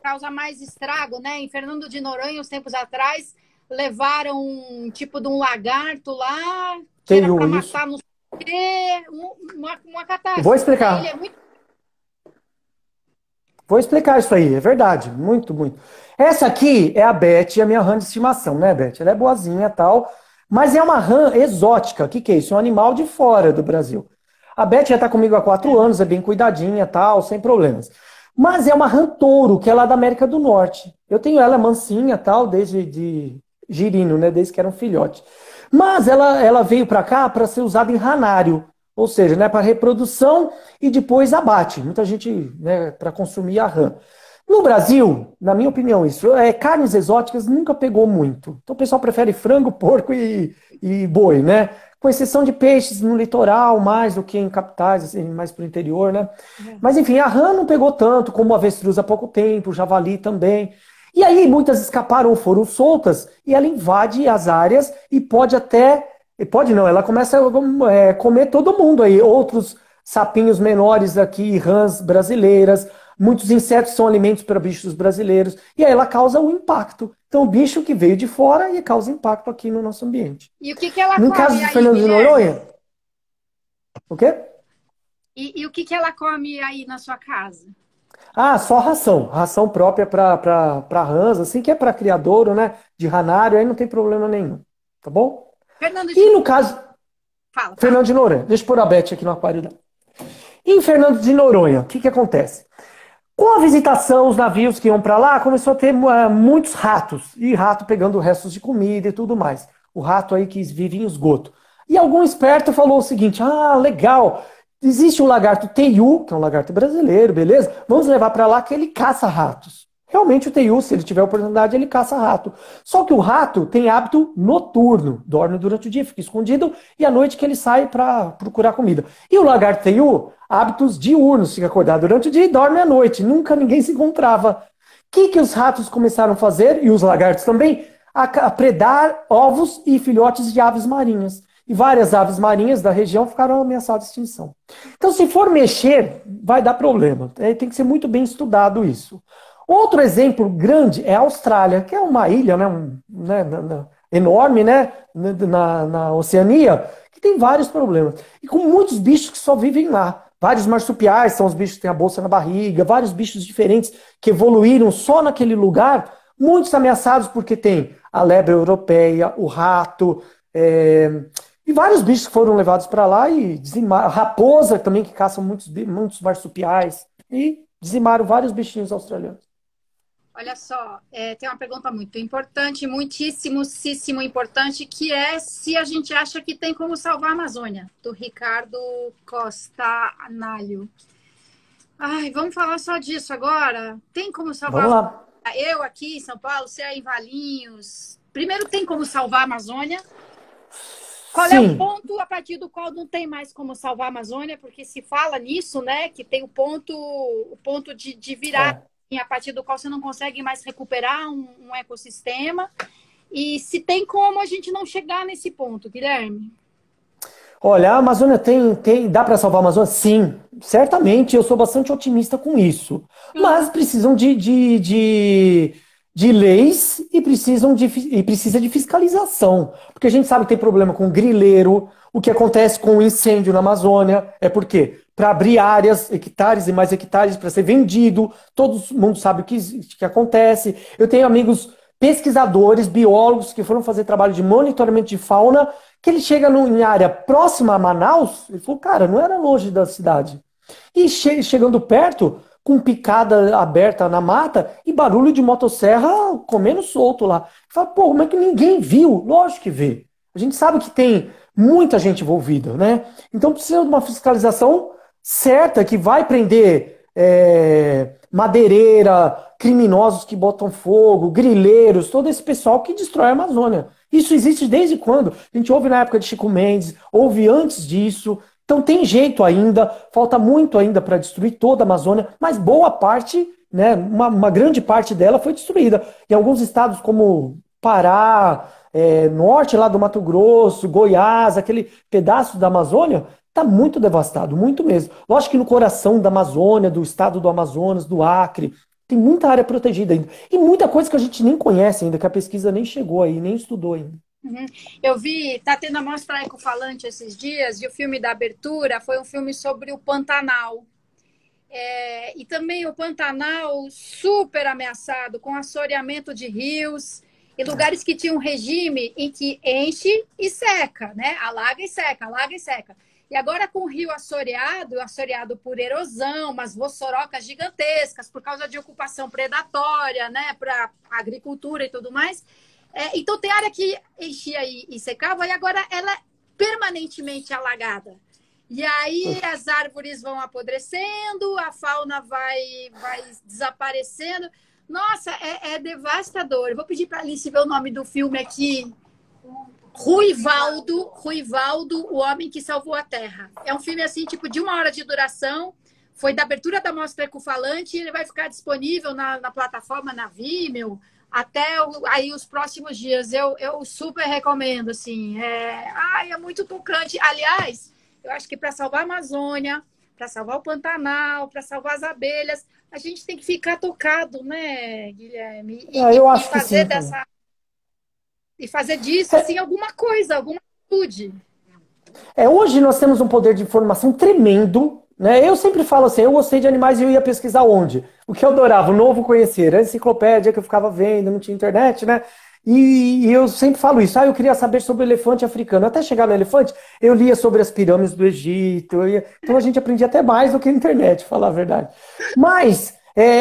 A: causa mais estrago, né? Em Fernando de Noronha, uns tempos atrás, levaram um tipo de um lagarto lá, que era para matar não sei o quê, uma catástrofe.
B: Vou explicar. Vou explicar isso aí, é verdade, muito, muito. Essa aqui é a Beth, a minha rã de estimação, né, Beth? Ela é boazinha e tal, Mas é uma rã exótica. O que que é isso? É um animal de fora do Brasil. A Beth já está comigo há 4 anos, é bem cuidadinha, tal, sem problemas. Mas é uma rã touro, que é lá da América do Norte. Eu tenho ela mansinha, tal, desde de girino, né? Desde que era um filhote. Mas ela veio para cá para ser usada em ranário, ou seja, né, para reprodução e depois abate. Muita gente, né, para consumir a rã. No Brasil, na minha opinião, isso carnes exóticas nunca pegou muito. Então o pessoal prefere frango, porco e boi, né? Com exceção de peixes no litoral, mais do que em capitais, assim, mais para o interior, né? Mas enfim, a rã não pegou tanto, como o avestruz há pouco tempo, o javali também. E aí muitas escaparam ou foram soltas e ela invade as áreas e pode até. Pode não, ela começa a comer todo mundo aí. Outros sapinhos menores aqui, rãs brasileiras. Muitos insetos são alimentos para bichos brasileiros. E aí ela causa um impacto. Então, o bicho que veio de fora e causa impacto aqui no nosso ambiente.
A: E o que que ela
B: No
A: come
B: caso do
A: aí,
B: Fernando de
A: Guilherme?
B: Noronha, o quê?
A: E o que que ela come aí na sua casa?
B: Ah, só ração. Ração própria para rãs, assim, que é para criadouro, né? De ranário, aí não tem problema nenhum. Tá bom?
A: Fernando de...
B: E no caso,
A: Fala, fala.
B: Fernando de Noronha, deixa eu pôr a Beth aqui no aquário dela. E em Fernando de Noronha, o que que acontece? Com a visitação, os navios que iam para lá, começou a ter muitos ratos. E rato pegando restos de comida e tudo mais. O rato aí que vive em esgoto. E algum esperto falou o seguinte: ah, legal, existe um lagarto teiu, que é um lagarto brasileiro, beleza? Vamos levar para lá que ele caça ratos. Realmente o teiu, se ele tiver oportunidade, ele caça rato. Só que o rato tem hábito noturno, dorme durante o dia, fica escondido, e à noite que ele sai para procurar comida. E o lagarto teiu, hábitos diurnos, fica acordado durante o dia e dorme à noite. Nunca ninguém se encontrava. O que os ratos começaram a fazer, e os lagartos também? A predar ovos e filhotes de aves marinhas. E várias aves marinhas da região ficaram ameaçadas de extinção. Então, se for mexer, vai dar problema. Tem que ser muito bem estudado isso. Outro exemplo grande é a Austrália, que é uma ilha, né, enorme, né, na Oceania, que tem vários problemas. E com muitos bichos que só vivem lá. Vários marsupiais, são os bichos que têm a bolsa na barriga, vários bichos diferentes que evoluíram só naquele lugar, muitos ameaçados porque tem a lebre europeia, o rato, e vários bichos que foram levados para lá e dizimaram. Raposa também, que caça muitos marsupiais, e dizimaram vários bichinhos australianos.
A: Olha só, tem uma pergunta muito importante, muitíssimo importante, que é se a gente acha que tem como salvar a Amazônia, do Ricardo Costa Análio. Ai, vamos falar só disso agora? Tem como salvar?
B: Vamos lá.
A: Eu aqui em São Paulo, você aí em Valinhos. Primeiro, tem como salvar a Amazônia? Qual é o
B: Sim.
A: ponto a partir do qual não tem mais como salvar a Amazônia? Porque se fala nisso, né? Que tem o ponto de virar,
B: É.
A: a partir do qual você não consegue mais recuperar um ecossistema. E se tem como a gente não chegar nesse ponto, Guilherme?
B: Olha, a Amazônia dá para salvar a Amazônia? Sim, certamente, eu sou bastante otimista com isso. Mas precisam de leis e precisa de fiscalização. Porque a gente sabe que tem problema com grileiro, o que acontece com o incêndio na Amazônia é porque para abrir áreas, hectares e mais hectares para ser vendido, todo mundo sabe o que acontece. Eu tenho amigos pesquisadores, biólogos que foram fazer trabalho de monitoramento de fauna, que ele chega em área próxima a Manaus, ele falou, cara, não era longe da cidade. E chegando perto, com picada aberta na mata e barulho de motosserra comendo solto lá. Fala, pô, como é que ninguém viu? Lógico que vê. A gente sabe que tem muita gente envolvida, né? Então precisa de uma fiscalização certa que vai prender madeireira, criminosos que botam fogo, grileiros, todo esse pessoal que destrói a Amazônia. Isso existe desde quando? A gente ouve na época de Chico Mendes, ouve antes disso. Então tem jeito ainda, falta muito ainda para destruir toda a Amazônia, mas boa parte, né, uma grande parte dela foi destruída. Em alguns estados como Pará, norte lá do Mato Grosso, Goiás, aquele pedaço da Amazônia, está muito devastado, muito mesmo. Lógico que no coração da Amazônia, do estado do Amazonas, do Acre, tem muita área protegida ainda. E muita coisa que a gente nem conhece ainda, que a pesquisa nem chegou aí, nem estudou ainda.
A: Uhum. Eu vi, tá tendo a Mostra Ecofalante esses dias, e o filme da abertura foi um filme sobre o Pantanal. E também o Pantanal super ameaçado, com assoreamento de rios. em lugares que tinham um regime em que enche e seca, né? Alaga e seca, alaga e seca. E agora com o rio assoreado por erosão, umas vossorocas gigantescas por causa de ocupação predatória, né? Para agricultura e tudo mais. Então tem área que enchia e secava e agora ela é permanentemente alagada. E aí as árvores vão apodrecendo, a fauna vai desaparecendo. Nossa, é devastador. Eu vou pedir para a Alice ver o nome do filme aqui. Ruivaldo, o Homem que Salvou a Terra. É um filme assim, tipo, de 1 hora de duração. Foi da abertura da Mostra Ecofalante e ele vai ficar disponível na plataforma, na Vimeo, até aí os próximos dias. Eu super recomendo, assim. É muito tocante. Aliás, eu acho que para salvar a Amazônia, para salvar o Pantanal, para salvar as abelhas, a gente tem que ficar tocado, né, Guilherme?
B: Eu acho que
A: fazer
B: sim.
A: E fazer disso, assim, alguma coisa, alguma atitude.
B: Hoje nós temos um poder de informação tremendo, né? Eu sempre falo assim, eu gostei de animais e eu ia pesquisar onde? O que eu adorava, o novo conhecer, a enciclopédia que eu ficava vendo, não tinha internet, né? E eu sempre falo isso, eu queria saber sobre o elefante africano. Até chegar no elefante, eu lia sobre as pirâmides do Egito, então a gente aprendia até mais do que a internet, falar a verdade. Mas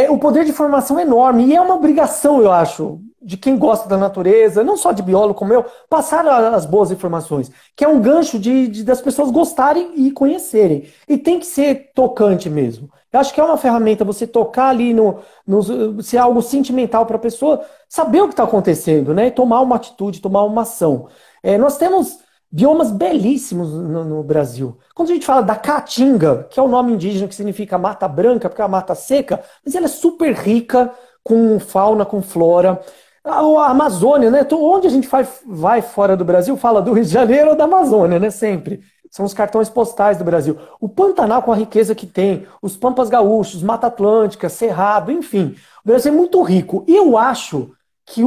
B: o poder de informação é enorme e é uma obrigação, eu acho, de quem gosta da natureza, não só de biólogo como eu, passar as boas informações, que é um gancho das pessoas gostarem e conhecerem. E tem que ser tocante mesmo. Eu acho que é uma ferramenta você tocar ali se é algo sentimental para a pessoa, saber o que está acontecendo, né? E tomar uma atitude, tomar uma ação. Nós temos biomas belíssimos no Brasil. Quando a gente fala da Caatinga, que é o nome indígena que significa mata branca, porque é uma mata seca, mas ela é super rica com fauna, com flora. A Amazônia, né? Onde a gente vai fora do Brasil, fala do Rio de Janeiro ou da Amazônia, né? Sempre. São os cartões postais do Brasil. O Pantanal com a riqueza que tem, os Pampas Gaúchos, Mata Atlântica, Cerrado, enfim. O Brasil é muito rico. E eu acho que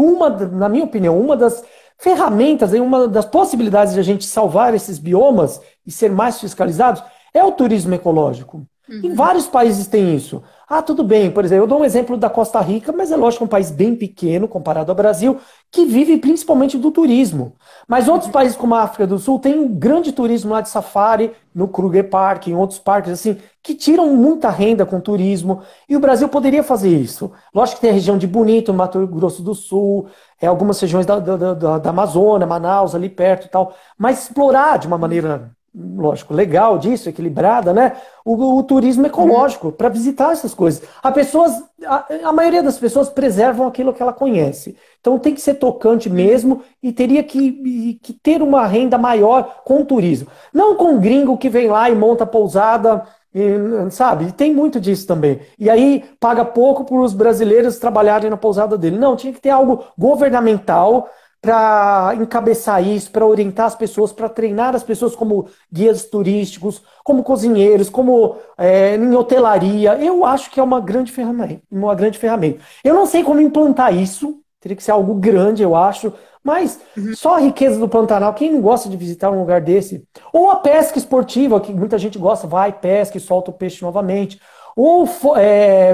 B: na minha opinião, uma das ferramentas, uma das possibilidades de a gente salvar esses biomas e ser mais fiscalizados é o turismo ecológico. Em vários países tem isso. Tudo bem, por exemplo, eu dou um exemplo da Costa Rica, mas é lógico que é um país bem pequeno comparado ao Brasil, que vive principalmente do turismo. Mas outros países como a África do Sul têm um grande turismo lá de safari, no Kruger Park, em outros parques assim, que tiram muita renda com turismo, e o Brasil poderia fazer isso. Lógico que tem a região de Bonito, no Mato Grosso do Sul, algumas regiões da Amazônia, Manaus, ali perto e tal, mas explorar de uma maneira, lógico, legal disso, equilibrada, né? O turismo ecológico, para visitar essas coisas. A maioria das pessoas preservam aquilo que ela conhece. Então tem que ser tocante mesmo e teria que ter uma renda maior com o turismo. Não com o gringo que vem lá e monta pousada, sabe? E tem muito disso também. E aí paga pouco para os brasileiros trabalharem na pousada dele. Não, tinha que ter algo governamental para encabeçar isso, para orientar as pessoas, para treinar as pessoas como guias turísticos, como cozinheiros, como em hotelaria. Eu acho que é uma grande ferramenta, uma grande ferramenta. Eu não sei como implantar isso, teria que ser algo grande, eu acho, mas só a riqueza do Pantanal, quem não gosta de visitar um lugar desse? Ou a pesca esportiva, que muita gente gosta, vai, pesca e solta o peixe novamente. Ou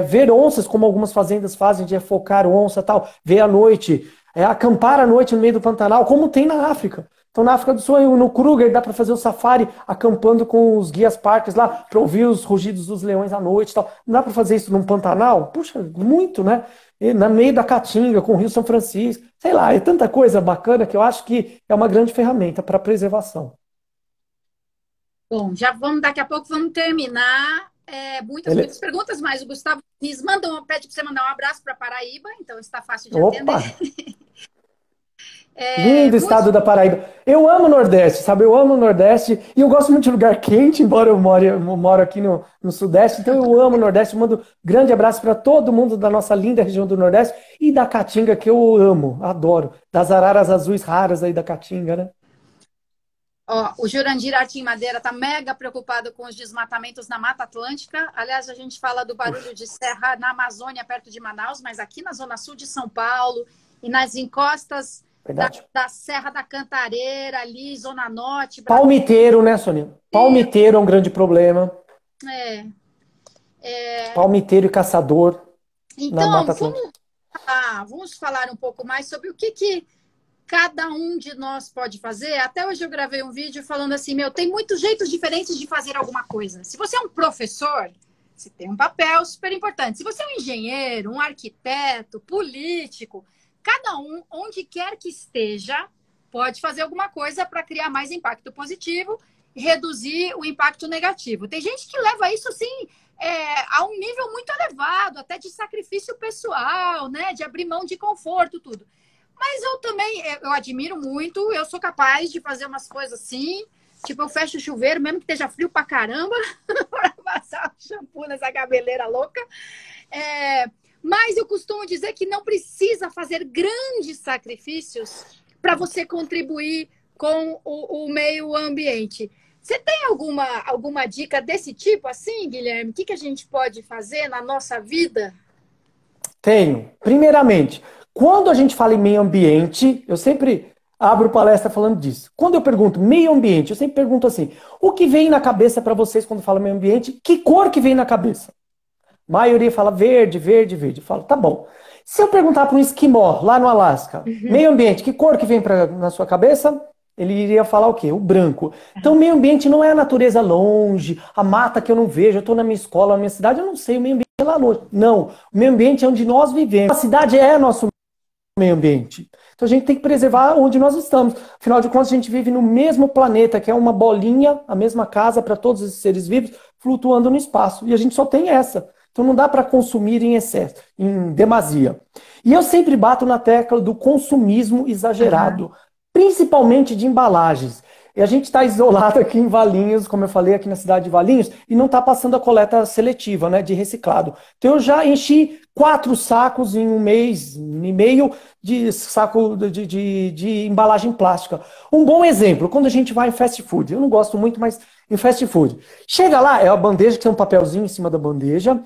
B: ver onças, como algumas fazendas fazem, de focar onça e tal, ver à noite, acampar à noite no meio do Pantanal, como tem na África. Então, na África do Sul, no Kruger, dá para fazer o safari acampando com os guias parques lá, para ouvir os rugidos dos leões à noite e tal. Não dá para fazer isso num Pantanal? Puxa, muito, né? E no meio da Caatinga, com o Rio São Francisco. Sei lá, é tanta coisa bacana que eu acho que é uma grande ferramenta para preservação.
A: Bom, daqui a pouco vamos terminar. Muitas perguntas, mas o Gustavo pede para você mandar um abraço para Paraíba, então está fácil de
B: Opa!
A: atender.
B: Lindo estado da Paraíba. Eu amo o Nordeste, sabe? Eu amo o Nordeste e eu gosto muito de lugar quente, embora eu moro aqui no Sudeste, então eu amo o Nordeste. Mando um grande abraço para todo mundo da nossa linda região do Nordeste e da Caatinga, que eu amo, adoro. Das araras azuis raras aí da Caatinga, né?
A: O Jurandir Artim Madeira está mega preocupado com os desmatamentos na Mata Atlântica. Aliás, a gente fala do barulho de serra na Amazônia, perto de Manaus, mas aqui na zona sul de São Paulo e nas encostas da Serra da Cantareira, ali, Zona Norte.
B: Palmiteiro, né, Sonia? Palmiteiro é um grande problema. Palmiteiro e caçador na
A: Então,
B: Mata Atlântica.
A: Vamos falar um pouco mais sobre o que cada um de nós pode fazer. Até hoje eu gravei um vídeo falando assim, tem muitos jeitos diferentes de fazer alguma coisa. Se você é um professor, você tem um papel super importante. Se você é um engenheiro, um arquiteto, político, cada um, onde quer que esteja, pode fazer alguma coisa para criar mais impacto positivo e reduzir o impacto negativo. Tem gente que leva isso, assim, a um nível muito elevado, até de sacrifício pessoal, né? De abrir mão de conforto, tudo. Mas eu também, eu admiro muito, eu sou capaz de fazer umas coisas assim, tipo, eu fecho o chuveiro, mesmo que esteja frio pra caramba, para passar o shampoo nessa cabeleira louca. Mas eu costumo dizer que não precisa fazer grandes sacrifícios para você contribuir com o meio ambiente. Você tem alguma dica desse tipo assim, Guilherme? O que a gente pode fazer na nossa vida?
B: Tenho. Primeiramente, quando a gente fala em meio ambiente, eu sempre abro palestra falando disso. Quando eu pergunto meio ambiente, eu sempre pergunto assim, o que vem na cabeça para vocês quando fala meio ambiente? Que cor que vem na cabeça? A maioria fala verde, verde, verde. Eu falo, tá bom. Se eu perguntar para um esquimó lá no Alasca, meio ambiente, que cor que vem na sua cabeça? Ele iria falar o quê? O branco. Então, o meio ambiente não é a natureza longe, a mata que eu não vejo, eu estou na minha escola, na minha cidade, eu não sei, o meio ambiente é lá longe. Não, o meio ambiente é onde nós vivemos. A cidade é nosso meio ambiente. Então, a gente tem que preservar onde nós estamos. Afinal de contas, a gente vive no mesmo planeta, que é uma bolinha, a mesma casa para todos esses seres vivos, flutuando no espaço. E a gente só tem essa. Então não dá para consumir em excesso, em demasia. E eu sempre bato na tecla do consumismo exagerado, principalmente de embalagens. E a gente está isolado aqui em Valinhos, como eu falei, aqui na cidade de Valinhos, e não está passando a coleta seletiva, né, de reciclado. Então eu já enchi 4 sacos em um mês e meio de saco de embalagem plástica. Um bom exemplo, quando a gente vai em fast food, eu não gosto muito, mas em fast food. Chega lá, é a bandeja que tem um papelzinho em cima da bandeja,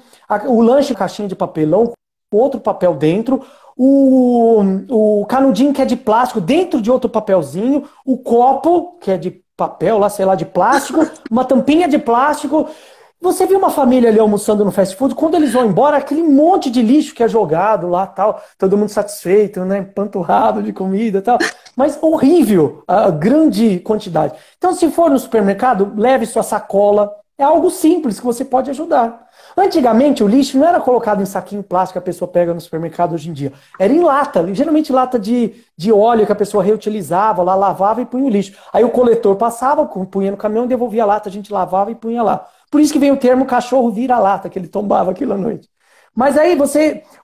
B: o lanche caixinha de papelão, com outro papel dentro, o canudinho que é de plástico dentro de outro papelzinho, o copo que é de papel, lá sei lá, de plástico, uma tampinha de plástico. Você viu uma família ali almoçando no fast food, quando eles vão embora, aquele monte de lixo que é jogado lá, tal, todo mundo satisfeito, né, empanturrado de comida e tal, mas horrível a grande quantidade. Então, se for no supermercado, leve sua sacola, é algo simples que você pode ajudar. Antigamente, o lixo não era colocado em saquinho plástico que a pessoa pega no supermercado hoje em dia. Era em lata, geralmente lata de óleo que a pessoa reutilizava, lá lavava e punha o lixo. Aí o coletor passava, punha no caminhão, devolvia a lata, a gente lavava e punha lá. Por isso que vem o termo cachorro vira-lata, que ele tombava aquilo à noite. Mas aí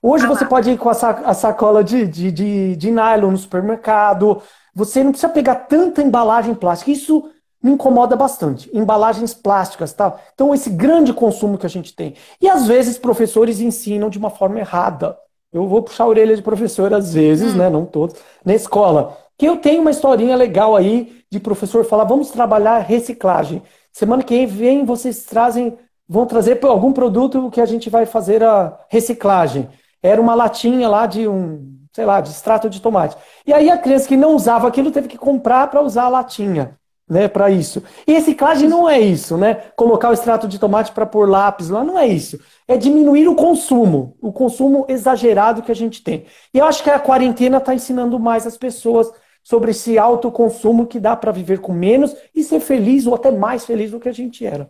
B: hoje você pode ir com a sacola de nylon no supermercado, você não precisa pegar tanta embalagem plástica. Isso me incomoda bastante. Embalagens plásticas, tá? Então, esse grande consumo que a gente tem. E às vezes professores ensinam de uma forma errada. Eu vou puxar a orelha de professor às vezes, né? Não todos, na escola. Que eu tenho uma historinha legal aí de professor falar, vamos trabalhar reciclagem. Semana que vem vocês vão trazer algum produto que a gente vai fazer a reciclagem. Era uma latinha lá de sei lá, de extrato de tomate. E aí a criança que não usava aquilo teve que comprar para usar a latinha, né, para isso. E reciclagem não é isso, né? Colocar o extrato de tomate para pôr lápis lá, não é isso. É diminuir o consumo exagerado que a gente tem. E eu acho que a quarentena está ensinando mais as pessoas sobre esse autoconsumo que dá para viver com menos e ser feliz ou até mais feliz do que a gente era.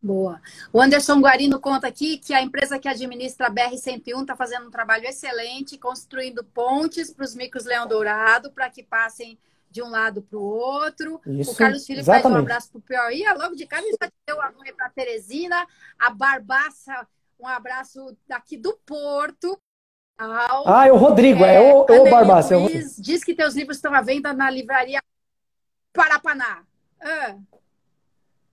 A: Boa. O Anderson Guarino conta aqui que a empresa que administra a BR-101 está fazendo um trabalho excelente, construindo pontes para os micos Leão Dourado, para que passem de um lado para o outro.
B: Isso,
A: o Carlos Filho
B: exatamente.
A: pede um abraço para o Piauí. Logo de cara, ele já deu um oi para a Teresina. A Barbaça, um abraço daqui do Porto.
B: É o Rodrigo, é o Barbaça.
A: Diz que teus livros estão à venda na livraria Parapaná.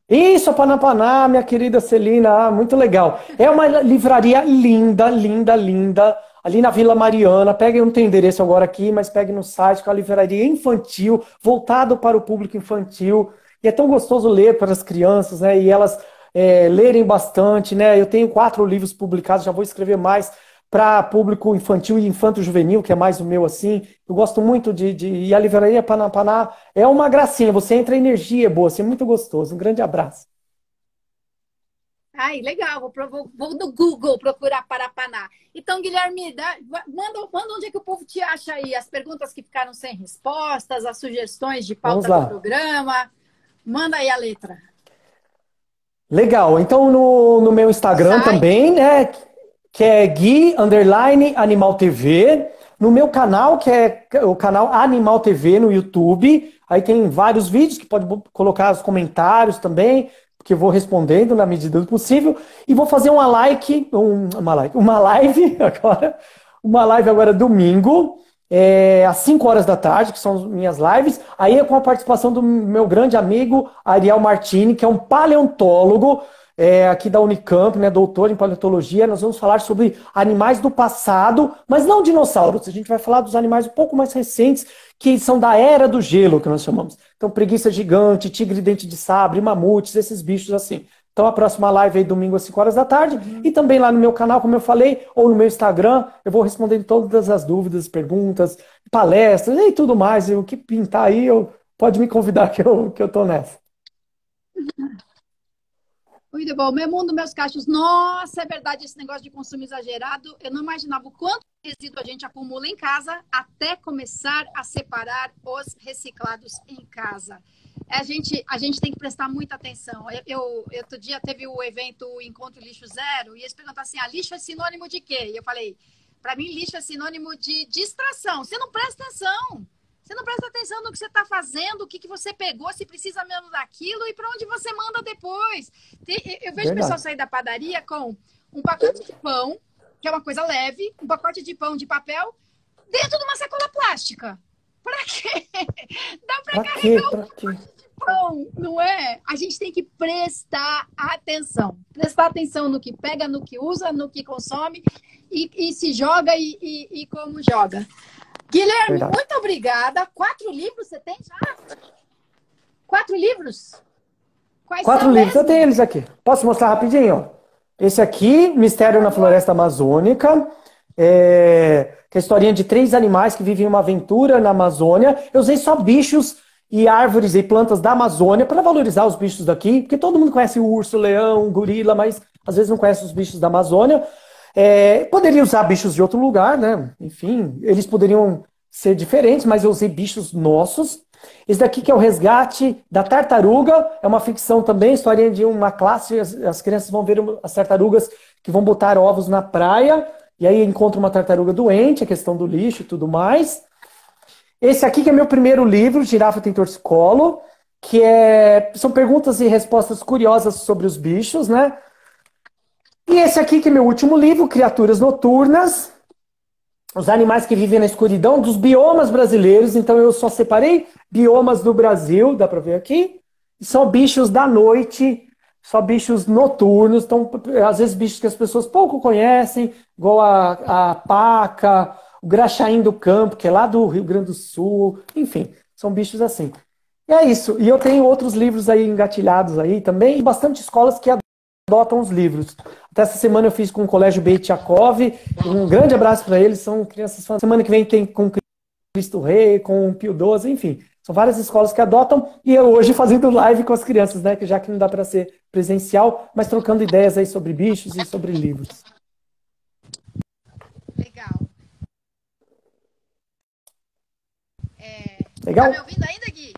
B: Isso, a Panapaná, minha querida Celina, muito legal. É uma livraria linda, linda, linda, ali na Vila Mariana. Peguem, não tem endereço agora aqui, mas pegue no site, que é uma livraria infantil, voltado para o público infantil. E é tão gostoso ler para as crianças, né? E elas lerem bastante, né? Eu tenho 4 livros publicados, já vou escrever mais para público infantil e infanto-juvenil, que é mais o meu assim. Eu gosto muito e a livraria Panapaná é uma gracinha. Você entra, a energia é boa, assim, é muito gostoso. Um grande abraço.
A: Ai, legal, vou no Google procurar Parapaná. Então, Guilherme, manda onde é que o povo te acha aí, as perguntas que ficaram sem respostas, as sugestões de
B: Vamos
A: pauta do
B: lá.
A: programa. Manda aí a letra.
B: Legal. Então, no meu Instagram
A: Site.
B: também, né? Que é Gui_Animal TV. No meu canal, que é o canal Animal TV no YouTube. Aí tem vários vídeos que pode colocar os comentários também, que eu vou respondendo na medida do possível. E vou fazer uma live agora. Uma live agora domingo, às 5 horas da tarde, que são as minhas lives. Aí é com a participação do meu grande amigo Ariel Martini, que é um paleontólogo aqui da Unicamp, né, doutor em paleontologia. Nós vamos falar sobre animais do passado, mas não dinossauros. A gente vai falar dos animais um pouco mais recentes, que são da era do gelo, que nós chamamos. Então, preguiça gigante, tigre dente de sabre, mamutes, esses bichos assim. Então, a próxima live aí, domingo às 5 horas da tarde. E também lá no meu canal, como eu falei, ou no meu Instagram, eu vou respondendo todas as dúvidas, perguntas, palestras e tudo mais. E o que pintar aí, pode me convidar que eu tô nessa.
A: Muito bom. Meu mundo, meus cachos. Nossa, é verdade esse negócio de consumo exagerado. Eu não imaginava o quanto resíduo a gente acumula em casa até começar a separar os reciclados em casa. A gente tem que prestar muita atenção. Outro dia teve o evento Encontro Lixo Zero e eles perguntaram assim, lixo é sinônimo de quê? E eu falei, para mim lixo é sinônimo de distração. Você não presta atenção. Você não presta atenção no que você está fazendo, o que você pegou, se precisa mesmo daquilo e para onde você manda depois. Eu vejo o pessoal sair da padaria com um pacote de pão, que é uma coisa leve, um pacote de pão de papel, dentro de uma sacola plástica. Para quê? Dá para carregar um pacote de pão, não é? A gente tem que prestar atenção. Prestar atenção no que pega, no que usa, no que consome e se joga e como joga. Guilherme, muito obrigada. 4 livros você tem já? 4 livros? Quais
B: 4
A: são
B: livros,
A: mesmo?
B: eu tenho eles aqui. Posso mostrar rapidinho? Esse aqui, Mistério na Floresta Amazônica, que é a historinha de 3 animais que vivem uma aventura na Amazônia. Eu usei só bichos e árvores e plantas da Amazônia para valorizar os bichos daqui, porque todo mundo conhece o urso, o leão, o gorila, mas às vezes não conhece os bichos da Amazônia. Poderia usar bichos de outro lugar, né? Enfim, eles poderiam ser diferentes, mas eu usei bichos nossos. Esse daqui que é o Resgate da Tartaruga, é uma ficção também, historinha de uma classe, as crianças vão ver as tartarugas que vão botar ovos na praia, e aí encontram uma tartaruga doente, a questão do lixo e tudo mais. Esse aqui que é meu primeiro livro, Girafa tem Torcicolo, que são perguntas e respostas curiosas sobre os bichos, né? E esse aqui que é meu último livro, Criaturas Noturnas, os animais que vivem na escuridão, dos biomas brasileiros. Então eu só separei biomas do Brasil, dá para ver aqui. E são bichos da noite, só bichos noturnos. Então, às vezes bichos que as pessoas pouco conhecem, igual a paca, o graxaim do campo, que é lá do Rio Grande do Sul. Enfim, são bichos assim. E é isso. E eu tenho outros livros aí engatilhados aí também, e bastante escolas que adotam os livros. Até essa semana eu fiz com o Colégio Beit Yaakov. Um grande abraço para eles, são crianças fãs. Semana que vem tem com Cristo Rei, com Pio XII, enfim. São várias escolas que adotam. E eu hoje fazendo live com as crianças, né? Que já que não dá para ser presencial, mas trocando ideias aí sobre bichos e sobre livros.
A: Legal.
B: Legal?
A: Tá me ouvindo ainda, Gui?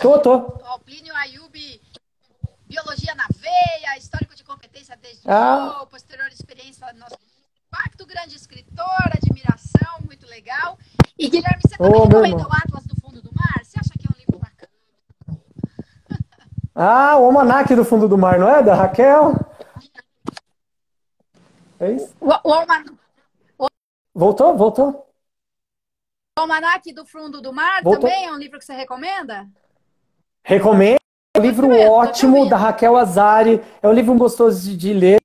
B: Tô.
A: O Plínio Ayub, Biologia na Veia, Histórico de Competência desde o posterior experiência no nosso impacto, grande escritor, admiração, muito legal. E Guilherme, você também recomenda o Atlas do Fundo do Mar? Você acha que é um livro bacana?
B: O Almanaque do Fundo do Mar, não é? Da Raquel? É isso? Voltou?
A: O Almanaque do Fundo do Mar também é um livro que você recomenda?
B: Recomendo. É um livro ótimo da Raquel Azari. É um livro gostoso de ler.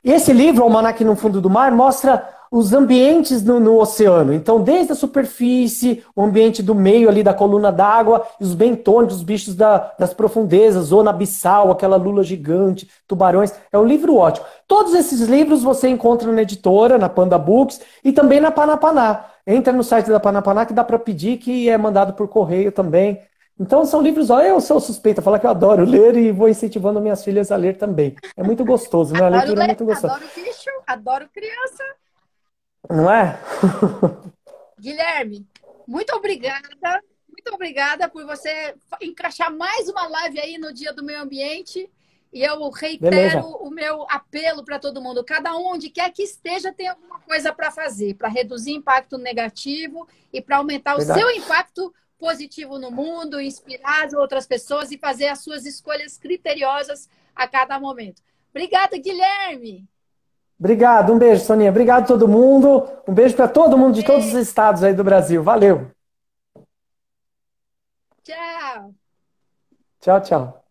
B: E esse livro, O Almanaque no Fundo do Mar, mostra os ambientes no oceano. Então, desde a superfície, o ambiente do meio ali da coluna d'água, e os bentônios, os bichos das profundezas, zona abissal, aquela lula gigante, tubarões. É um livro ótimo. Todos esses livros você encontra na editora, na Panda Books, e também na Panapaná. Entra no site da Panapaná que dá para pedir, que é mandado por correio também. Então são livros, ó, eu sou suspeita, falar que eu adoro ler e vou incentivando minhas filhas a ler também. É muito gostoso, né? A
A: Adoro
B: leitura é
A: ler,
B: muito gostosa.
A: adoro bicho, adoro criança.
B: Não é?
A: Guilherme, muito obrigada por você encaixar mais uma live aí no Dia do Meio Ambiente. E eu reitero
B: Beleza.
A: o meu apelo para todo mundo. Cada um, onde quer que esteja, tem alguma coisa para fazer, para reduzir impacto negativo e para aumentar o seu
B: Verdade.
A: impacto positivo no mundo, inspirar as outras pessoas e fazer as suas escolhas criteriosas a cada momento. Obrigada, Guilherme.
B: Obrigado, um beijo, Soninha. Obrigado a todo mundo. Um beijo para todo mundo de todos os
A: Beijo,
B: estados aí do Brasil. Valeu.
A: tchau.
B: Tchau, tchau.